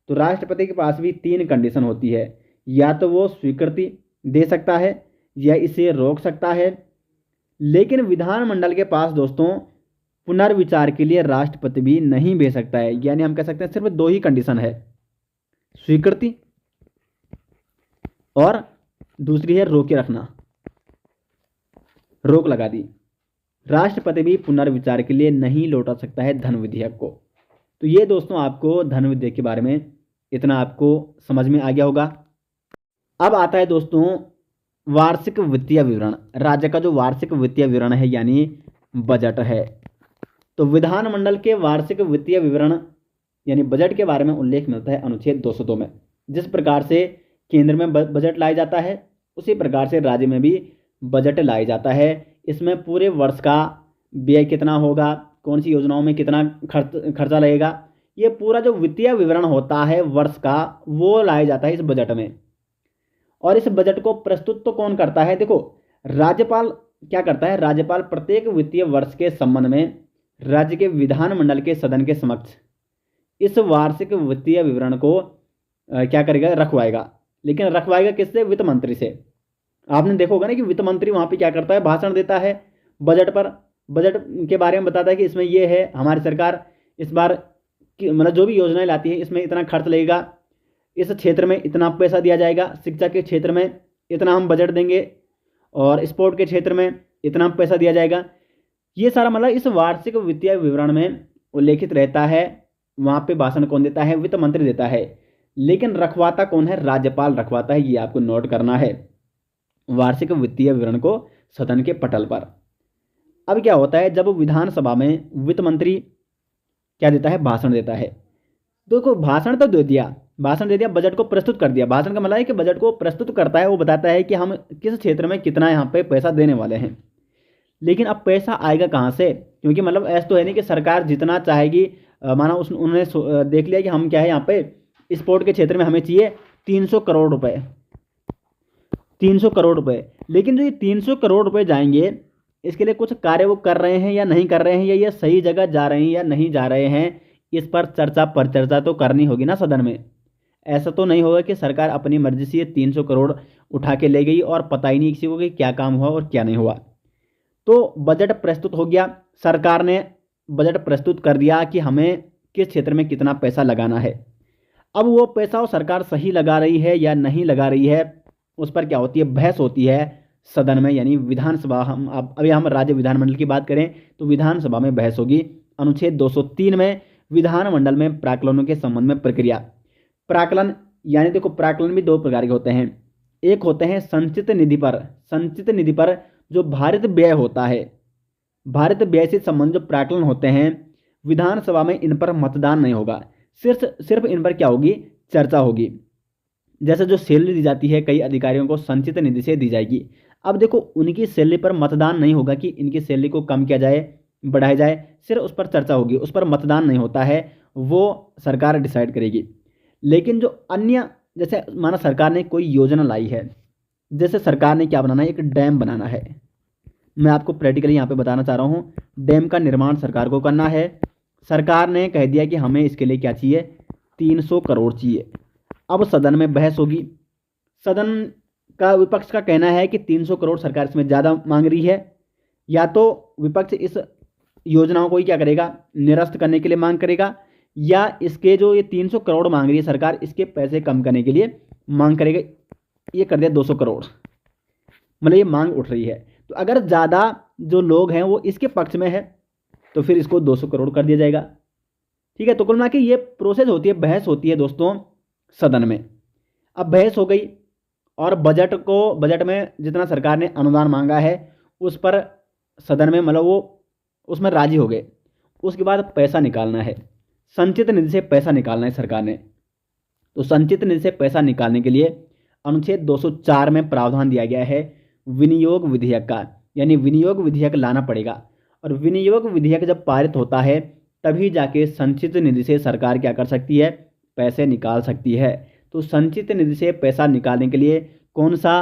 तो राष्ट्रपति के पास भी 3 कंडीशन होती है, या तो वो स्वीकृति दे सकता है या इसे रोक सकता है। लेकिन विधानमंडल के पास दोस्तों पुनर्विचार के लिए राष्ट्रपति भी नहीं भेज सकता है, यानी हम कह सकते हैं सिर्फ 2 ही कंडीशन है, स्वीकृति और दूसरी है रोके रखना, रोक लगा दी। राष्ट्रपति भी पुनर्विचार के लिए नहीं लौटा सकता है धन विधेयक को। तो ये दोस्तों आपको धन विधेयक के बारे में इतना आपको समझ में आ गया होगा। अब आता है दोस्तों वार्षिक वित्तीय विवरण। राज्य का जो वार्षिक वित्तीय विवरण है यानी बजट है, तो विधानमंडल के वार्षिक वित्तीय विवरण यानी बजट के बारे में उल्लेख मिलता है अनुच्छेद 202 में। जिस प्रकार से केंद्र में बजट लाया जाता है, उसी प्रकार से राज्य में भी बजट लाया जाता है। इसमें पूरे वर्ष का व्यय कितना होगा, कौन सी योजनाओं में कितना खर्चा लगेगा, ये पूरा जो वित्तीय विवरण होता है वर्ष का, वो लाया जाता है इस बजट में। और इस बजट को प्रस्तुत तो कौन करता है, देखो राज्यपाल क्या करता है, राज्यपाल प्रत्येक वित्तीय वर्ष के संबंध में राज्य के विधानमंडल के सदन के समक्ष इस वार्षिक वित्तीय विवरण को क्या करेगा, रखवाएगा। लेकिन रखवाएगा किससे, वित्त मंत्री से। आपने देखा होगा ना कि वित्त मंत्री वहाँ पे क्या करता है, भाषण देता है बजट पर, बजट के बारे में बताता है कि इसमें ये है, हमारी सरकार इस बार मतलब जो भी योजनाएं लाती है इसमें इतना खर्च लगेगा, इस क्षेत्र में इतना पैसा दिया जाएगा, शिक्षा के क्षेत्र में इतना हम बजट देंगे और स्पोर्ट के क्षेत्र में इतना पैसा दिया जाएगा। ये सारा मतलब इस वार्षिक वित्तीय विवरण में उल्लेखित रहता है। वहाँ पे भाषण कौन देता है, वित्त मंत्री देता है। लेकिन रखवाता कौन है, राज्यपाल रखवाता है। ये आपको नोट करना है, वार्षिक वित्तीय विवरण को सदन के पटल पर। अब क्या होता है, जब विधानसभा में वित्त मंत्री क्या देता है, भाषण देता है। देखो भाषण तो दे दिया, भाषण दे दिया, बजट को प्रस्तुत कर दिया। भाषण का मतलब है कि बजट को प्रस्तुत करता है, वो बताता है कि हम किस क्षेत्र में कितना यहाँ पे पैसा देने वाले हैं। लेकिन अब पैसा आएगा कहाँ से, क्योंकि मतलब ऐसा तो है नहीं कि सरकार जितना चाहेगी, माना उन्होंने देख लिया कि हम क्या है यहाँ पे स्पोर्ट के क्षेत्र में हमें चाहिए 300 करोड़ रुपए, 300 करोड़ रुपए। लेकिन जो ये 300 करोड़ रुपए जाएंगे, इसके लिए कुछ कार्य वो कर रहे हैं या नहीं कर रहे हैं, या ये सही जगह जा रहे हैं या नहीं जा रहे हैं, इस पर चर्चा तो करनी होगी ना सदन में। ऐसा तो नहीं होगा कि सरकार अपनी मर्जी से ये 300 करोड़ उठा के ले गई और पता ही नहीं किसी को कि क्या काम हुआ और क्या नहीं हुआ। तो बजट प्रस्तुत हो गया, सरकार ने बजट प्रस्तुत कर दिया कि हमें किस क्षेत्र में कितना पैसा लगाना है। अब वो पैसा वो सरकार सही लगा रही है या नहीं लगा रही है, उस पर क्या होती है, बहस होती है सदन में, यानी विधानसभा। अभी हम राज्य विधानमंडल की बात करें तो विधानसभा में बहस होगी। अनुच्छेद 203 में विधानमंडल में प्राक्कलनों के संबंध में प्रक्रिया। प्राक्कलन यानी देखो प्राक्कलन भी 2 प्रकार के होते हैं। एक होते हैं संचित निधि पर, संचित निधि पर जो भारित व्यय होता है, भारित व्यय से संबंधित जो प्राक्कलन होते हैं, विधानसभा में इन पर मतदान नहीं होगा, सिर्फ इन पर क्या होगी, चर्चा होगी। जैसे जो सैलरी दी जाती है कई अधिकारियों को संचित निधि से दी जाएगी। अब देखो उनकी सैलरी पर मतदान नहीं होगा कि इनकी सैलरी को कम किया जाए, बढ़ाया जाए, सिर्फ उस पर चर्चा होगी, उस पर मतदान नहीं होता है, वो सरकार डिसाइड करेगी। लेकिन जो अन्य, जैसे माना सरकार ने कोई योजना लाई है, जैसे सरकार ने क्या बनाना है, एक डैम बनाना है। मैं आपको प्रैक्टिकली यहाँ पे बताना चाह रहा हूँ, डैम का निर्माण सरकार को करना है। सरकार ने कह दिया कि हमें इसके लिए क्या चाहिए, 300 करोड़ चाहिए। अब सदन में बहस होगी। सदन का विपक्ष का कहना है कि 300 करोड़ सरकार इसमें ज़्यादा मांग रही है, या तो विपक्ष इस योजनाओं को ही क्या करेगा, निरस्त करने के लिए मांग करेगा, या इसके जो ये 300 करोड़ मांग रही है सरकार, इसके पैसे कम करने के लिए मांग करेगा। ये कर दिया 200 करोड़, मतलब ये मांग उठ रही है। तो अगर ज़्यादा जो लोग हैं वो इसके पक्ष में है तो फिर इसको 200 करोड़ कर दिया जाएगा। ठीक है, तो कुल मिला के ये प्रोसेस होती है, बहस होती है दोस्तों सदन में। अब बहस हो गई और बजट में जितना सरकार ने अनुदान मांगा है उस पर सदन में मतलब वो उसमें राजी हो गए। उसके बाद पैसा निकालना है, संचित निधि से पैसा निकालना है सरकार ने। तो संचित निधि से पैसा निकालने के लिए अनुच्छेद 204 में प्रावधान दिया गया है विनियोग विधेयक का, यानी विनियोग विधेयक लाना पड़ेगा। और विनियोग विधेयक जब पारित होता है तभी जाके संचित निधि से सरकार क्या कर सकती है, पैसे निकाल सकती है। तो संचित निधि से पैसा निकालने के लिए कौन सा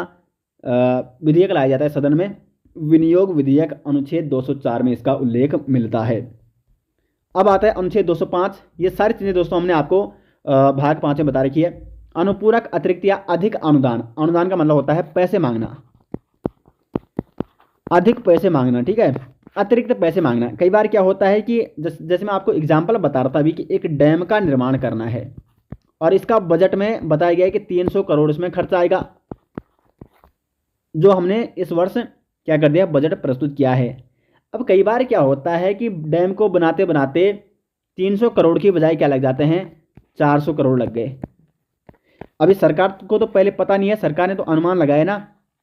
विधेयक लाया जाता है सदन में, विनियोग विधेयक, अनुच्छेद 204 में इसका उल्लेख मिलता है। अब आता है अनुच्छेद 205। ये सारी चीज़ें दोस्तों हमने आपको भाग 5 में बता रखी है। अनुपूरक, अतिरिक्त या अधिक अनुदान, अनुदान का मतलब होता है पैसे मांगना, अधिक पैसे मांगना, ठीक है, अतिरिक्त पैसे मांगना। कई बार क्या होता है कि जैसे मैं आपको एग्जांपल बता रहा था अभी कि एक डैम का निर्माण करना है और इसका बजट में बताया गया है कि 300 करोड़ इसमें खर्च आएगा, जो हमने इस वर्ष क्या कर दिया, बजट प्रस्तुत किया है। अब कई बार क्या होता है कि डैम को बनाते बनाते 300 करोड़ की बजाय क्या लग जाते हैं, 400 करोड़ लग गए। अभी सरकार को तो पहले पता नहीं है, सरकार ने तो अनुमान लगाया ना,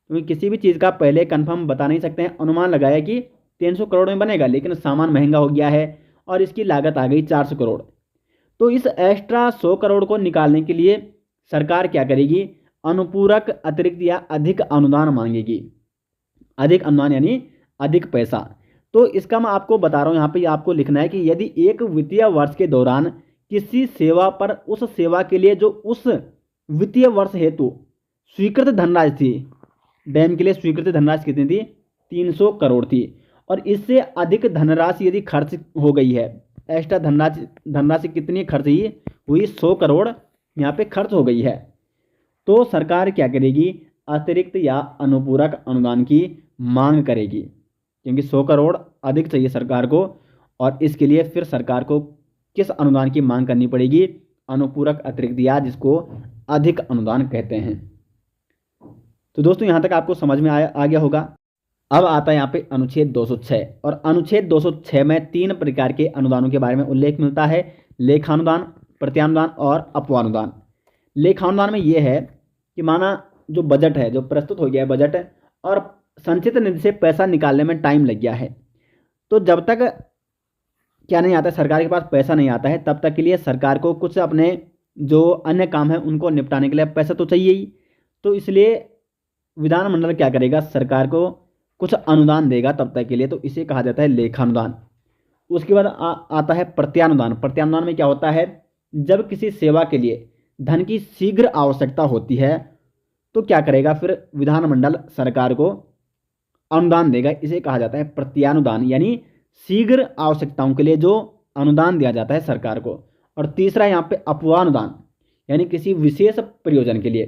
क्योंकि किसी भी चीज़ का पहले कंफर्म बता नहीं सकते हैं। अनुमान लगाया कि 300 करोड़ में बनेगा, लेकिन सामान महंगा हो गया है और इसकी लागत आ गई 400 करोड़। तो इस एक्स्ट्रा 100 करोड़ को निकालने के लिए सरकार क्या करेगी, अनुपूरक, अतिरिक्त या अधिक अनुदान मांगेगी। अधिक अनुदान यानी अधिक पैसा। तो इसका मैं आपको बता रहा हूँ, यहाँ पे आपको लिखना है कि यदि एक वित्तीय वर्ष के दौरान किसी सेवा पर उस सेवा के लिए जो उस वित्तीय वर्ष हेतु स्वीकृत धनराशि थी, डैम के लिए स्वीकृत धनराशि कितनी थी, 300 करोड़ थी, और इससे अधिक धनराशि यदि खर्च हो गई है, एक्स्ट्रा धनराशि कितनी खर्च हुई, 100 करोड़ यहाँ पे खर्च हो गई है, तो सरकार क्या करेगी, अतिरिक्त या अनुपूरक अनुदान की मांग करेगी, क्योंकि 100 करोड़ अधिक चाहिए सरकार को। और इसके लिए फिर सरकार को किस अनुदान की मांग करनी पड़ेगी, अनुपूरक, अतिरिक्त या जिसको अधिक अनुदान कहते हैं। तो दोस्तों यहाँ तक आपको समझ में आ गया होगा। अब आता है यहाँ पे अनुच्छेद 206, और अनुच्छेद 206 में 3 प्रकार के अनुदानों के बारे में उल्लेख मिलता है, लेखानुदान, प्रत्यानुदान और अपवानुदान। लेखानुदान में ये है कि माना जो बजट है, जो प्रस्तुत हो गया है बजट, और संचित निधि से पैसा निकालने में टाइम लग गया है, तो जब तक क्या नहीं आता है, सरकार के पास पैसा नहीं आता है, तब तक के लिए सरकार को कुछ अपने जो अन्य काम है उनको निपटाने के लिए पैसा तो चाहिए ही। तो इसलिए विधानमंडल क्या करेगा, सरकार को कुछ अनुदान देगा तब तक के लिए, तो इसे कहा जाता है लेखानुदान। उसके बाद आता है प्रत्यानुदान। प्रत्यानुदान में क्या होता है, जब किसी सेवा के लिए धन की शीघ्र आवश्यकता होती है तो क्या करेगा, फिर विधानमंडल सरकार को अनुदान देगा, इसे कहा जाता है प्रत्यानुदान, यानी शीघ्र आवश्यकताओं के लिए जो अनुदान दिया जाता है सरकार को। और तीसरा यहाँ पे अपवानुदान, यानी किसी विशेष प्रयोजन के लिए।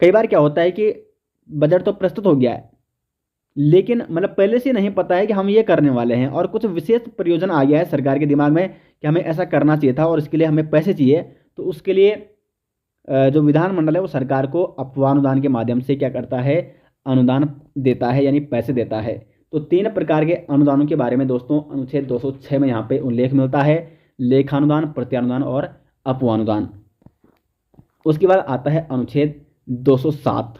कई बार क्या होता है कि बजट तो प्रस्तुत हो गया है, लेकिन मतलब पहले से नहीं पता है कि हम ये करने वाले हैं, और कुछ विशेष प्रयोजन आ गया है सरकार के दिमाग में कि हमें ऐसा करना चाहिए था और इसके लिए हमें पैसे चाहिए, तो उसके लिए जो विधानमंडल है वो सरकार को अपवानुदान के माध्यम से क्या करता है, अनुदान देता है, यानी पैसे देता है। तो 3 प्रकार के अनुदानों के बारे में दोस्तों अनुच्छेद 206 में यहाँ पे उल्लेख मिलता है, लेखानुदान, प्रत्यानुदान और अपवानुदान। उसके बाद आता है अनुच्छेद 207।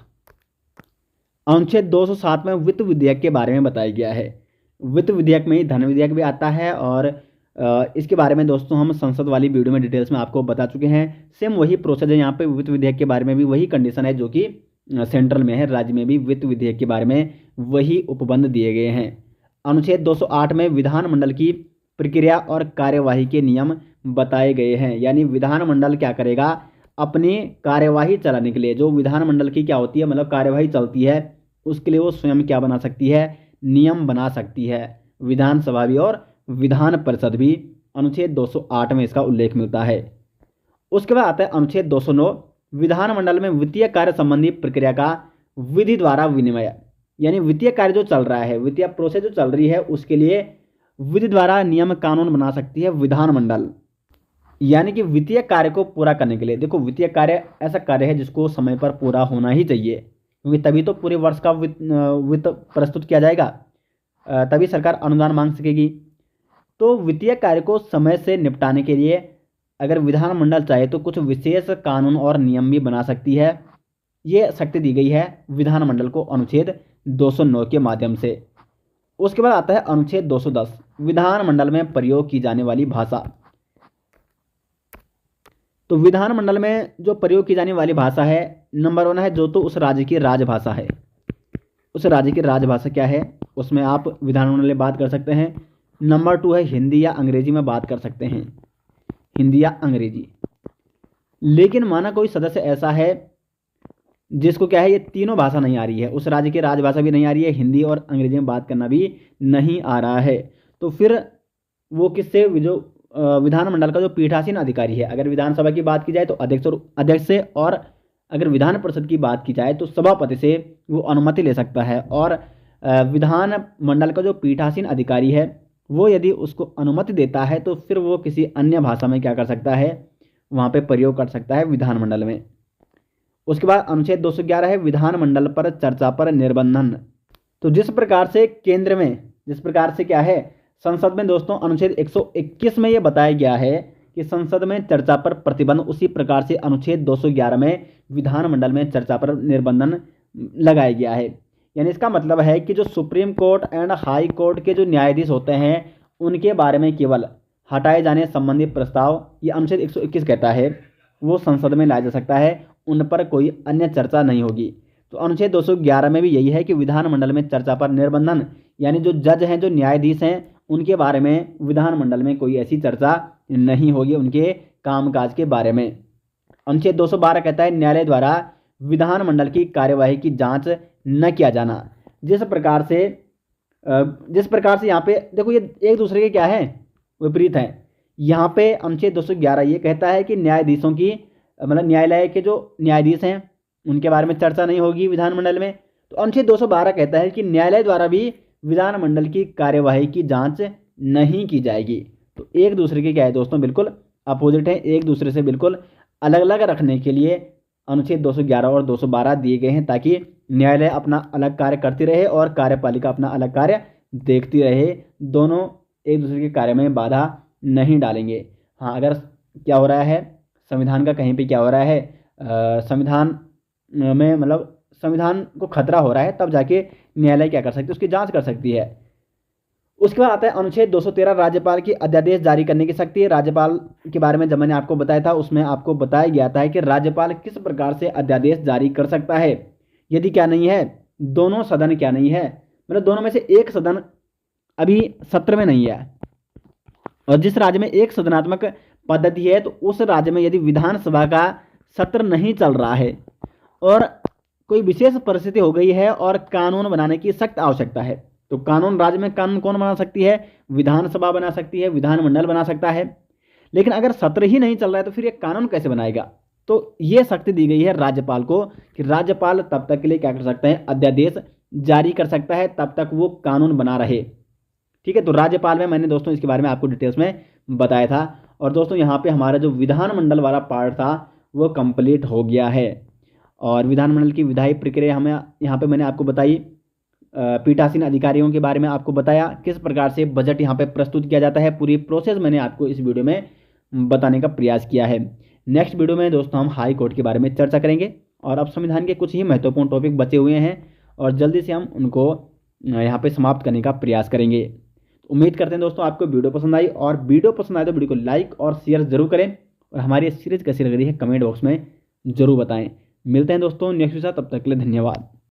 अनुच्छेद 207 में वित्त विधेयक के बारे में बताया गया है। वित्त विधेयक में ही धन विधेयक भी आता है, और इसके बारे में दोस्तों हम संसद वाली वीडियो में डिटेल्स में आपको बता चुके हैं। सेम वही प्रोसेस है यहाँ पे, वित्त विधेयक के बारे में भी वही कंडीशन है जो कि सेंट्रल में है, राज्य में भी वित्त विधेयक के बारे में वही उपबंध दिए गए हैं। अनुच्छेद 208 में विधानमंडल की प्रक्रिया और कार्यवाही के नियम बताए गए हैं, यानी विधानमंडल क्या करेगा, अपनी कार्यवाही चलाने के लिए, जो विधानमंडल की क्या होती है मतलब कार्यवाही चलती है, उसके लिए वो स्वयं क्या बना सकती है, नियम बना सकती है। विधानसभा भी और विधान परिषद भी, अनुच्छेद 208 में इसका उल्लेख मिलता है। उसके बाद आता है अनुच्छेद 209, विधानमंडल में वित्तीय कार्य संबंधी प्रक्रिया का विधि द्वारा विनिमय, यानी वित्तीय कार्य जो चल रहा है, वित्तीय प्रोसेस जो चल रही है, उसके लिए विधि द्वारा नियम कानून बना सकती है विधानमंडल। यानी कि वित्तीय कार्य को पूरा करने के लिए, देखो वित्तीय कार्य ऐसा कार्य है जिसको समय पर पूरा होना ही चाहिए, क्योंकि तभी तो पूरे वर्ष का वित्त प्रस्तुत किया जाएगा, तभी सरकार अनुदान मांग सकेगी। तो वित्तीय कार्य को समय से निपटाने के लिए अगर विधानमंडल चाहे तो कुछ विशेष कानून और नियम भी बना सकती है। ये शक्ति दी गई है विधानमंडल को अनुच्छेद 209 के माध्यम से। उसके बाद आता है अनुच्छेद 210, विधानमंडल में प्रयोग की जाने वाली भाषा। तो विधानमंडल में जो प्रयोग की जाने वाली भाषा है, नंबर 1 है जो तो उस राज्य की राजभाषा है। उस राज्य की राजभाषा क्या है, उसमें आप विधानमंडल में बात कर सकते हैं। नंबर 2 है हिंदी या अंग्रेजी में बात कर सकते हैं, हिंदी या अंग्रेजी। लेकिन माना कोई सदस्य ऐसा है जिसको क्या है, ये तीनों भाषा नहीं आ रही है, उस राज्य की राजभाषा भी नहीं आ रही है, हिंदी और अंग्रेजी में बात करना भी नहीं आ रहा है, तो फिर वो किससे, जो विधानमंडल का जो पीठासीन अधिकारी है, अगर विधानसभा की बात की जाए तो अध्यक्ष से, और अगर विधान परिषद की बात की जाए तो सभापति से वो अनुमति ले सकता है। और विधानमंडल का जो पीठासीन अधिकारी है वो यदि उसको अनुमति देता है तो फिर वो किसी अन्य भाषा में क्या कर सकता है, वहाँ पे प्रयोग कर सकता है विधानमंडल में। उसके बाद अनुच्छेद 211 है विधानमंडल पर चर्चा पर निर्बंधन। तो जिस प्रकार से केंद्र में, जिस प्रकार से क्या है संसद में दोस्तों, अनुच्छेद 121 में ये बताया गया है कि संसद में चर्चा पर प्रतिबंध, उसी प्रकार से अनुच्छेद 211 में विधानमंडल में चर्चा पर निर्बंधन लगाया गया है। यानी इसका मतलब है कि जो supreme court and high court के जो न्यायाधीश होते हैं उनके बारे में केवल हटाए जाने संबंधी प्रस्ताव, ये अनुच्छेद 121 कहता है, वो संसद में लाया जा सकता है, उन पर कोई अन्य चर्चा नहीं होगी। तो अनुच्छेद 211 में भी यही है कि विधानमंडल में चर्चा पर निर्बंधन, यानी जो जज हैं, जो न्यायाधीश हैं, उनके बारे में विधानमंडल में कोई ऐसी चर्चा नहीं होगी, उनके कामकाज के बारे में। अनुच्छेद 212 कहता है न्यायालय द्वारा विधानमंडल की कार्यवाही की जांच न किया जाना। जिस प्रकार से यहाँ पे देखो, ये एक दूसरे के क्या है, विपरीत है। यहाँ पे अनुच्छेद 211 ये कहता है कि न्यायाधीशों की, मतलब न्यायालय के जो न्यायाधीश हैं उनके बारे में चर्चा नहीं होगी विधानमंडल में। तो अनुच्छेद 212 कहता है कि न्यायालय द्वारा भी विधानमंडल की कार्यवाही की जांच नहीं की जाएगी। तो एक दूसरे के क्या है दोस्तों, बिल्कुल अपोजिट है, एक दूसरे से बिल्कुल अलग अलग रखने के लिए अनुच्छेद 211 और 212 दिए गए हैं, ताकि न्यायालय अपना अलग कार्य करती रहे और कार्यपालिका अपना अलग कार्य देखती रहे, दोनों एक दूसरे के कार्य में बाधा नहीं डालेंगे। हाँ, अगर क्या हो रहा है संविधान का, कहीं पे क्या हो रहा है संविधान में, मतलब संविधान को खतरा हो रहा है, तब जाके न्यायालय क्या कर सकती है, उसकी जांच कर सकती है। उसके बाद आता है अनुच्छेद 213, राज्यपाल की अध्यादेश जारी करने की शक्ति। राज्यपाल के बारे में जब मैंने आपको बताया था, उसमें आपको बताया गया था कि राज्यपाल किस प्रकार से अध्यादेश जारी कर सकता है, यदि क्या नहीं है, दोनों सदन क्या नहीं है, मतलब दोनों में से एक सदन अभी सत्र में नहीं है, और जिस राज्य में एक सदनात्मक पद्धति है तो उस राज्य में यदि विधानसभा का सत्र नहीं चल रहा है और कोई विशेष परिस्थिति हो गई है और कानून बनाने की सख्त आवश्यकता है, तो कानून, राज्य में कानून कौन बना सकती है, विधानसभा बना सकती है, विधानमंडल बना सकता है। लेकिन अगर सत्र ही नहीं चल रहा है तो फिर ये कानून कैसे बनाएगा। तो ये शक्ति दी गई है राज्यपाल को कि राज्यपाल तब तक के लिए क्या कर सकते हैं, अध्यादेश जारी कर सकता है, तब तक वो कानून बना रहे। ठीक है, तो राज्यपाल में मैंने दोस्तों इसके बारे में आपको डिटेल्स में बताया था। और दोस्तों यहाँ पे हमारा जो विधानमंडल वाला पार्ट था वो कंप्लीट हो गया है, और विधानमंडल की विधायी प्रक्रिया हमें यहाँ पे मैंने आपको बताई, पीठासीन अधिकारियों के बारे में आपको बताया, किस प्रकार से बजट यहाँ पे प्रस्तुत किया जाता है, पूरी प्रोसेस मैंने आपको इस वीडियो में बताने का प्रयास किया है। नेक्स्ट वीडियो में दोस्तों हम हाई कोर्ट के बारे में चर्चा करेंगे, और अब संविधान के कुछ ही महत्वपूर्ण टॉपिक बचे हुए हैं और जल्दी से हम उनको यहाँ पे समाप्त करने का प्रयास करेंगे। उम्मीद करते हैं दोस्तों आपको वीडियो पसंद आई, और वीडियो पसंद आए तो वीडियो को लाइक और शेयर जरूर करें, और हमारी सीरीज कैसी लग रही है कमेंट बॉक्स में जरूर बताएं। मिलते हैं दोस्तों नेक्स्ट वीडियो, तब तक के लिए धन्यवाद।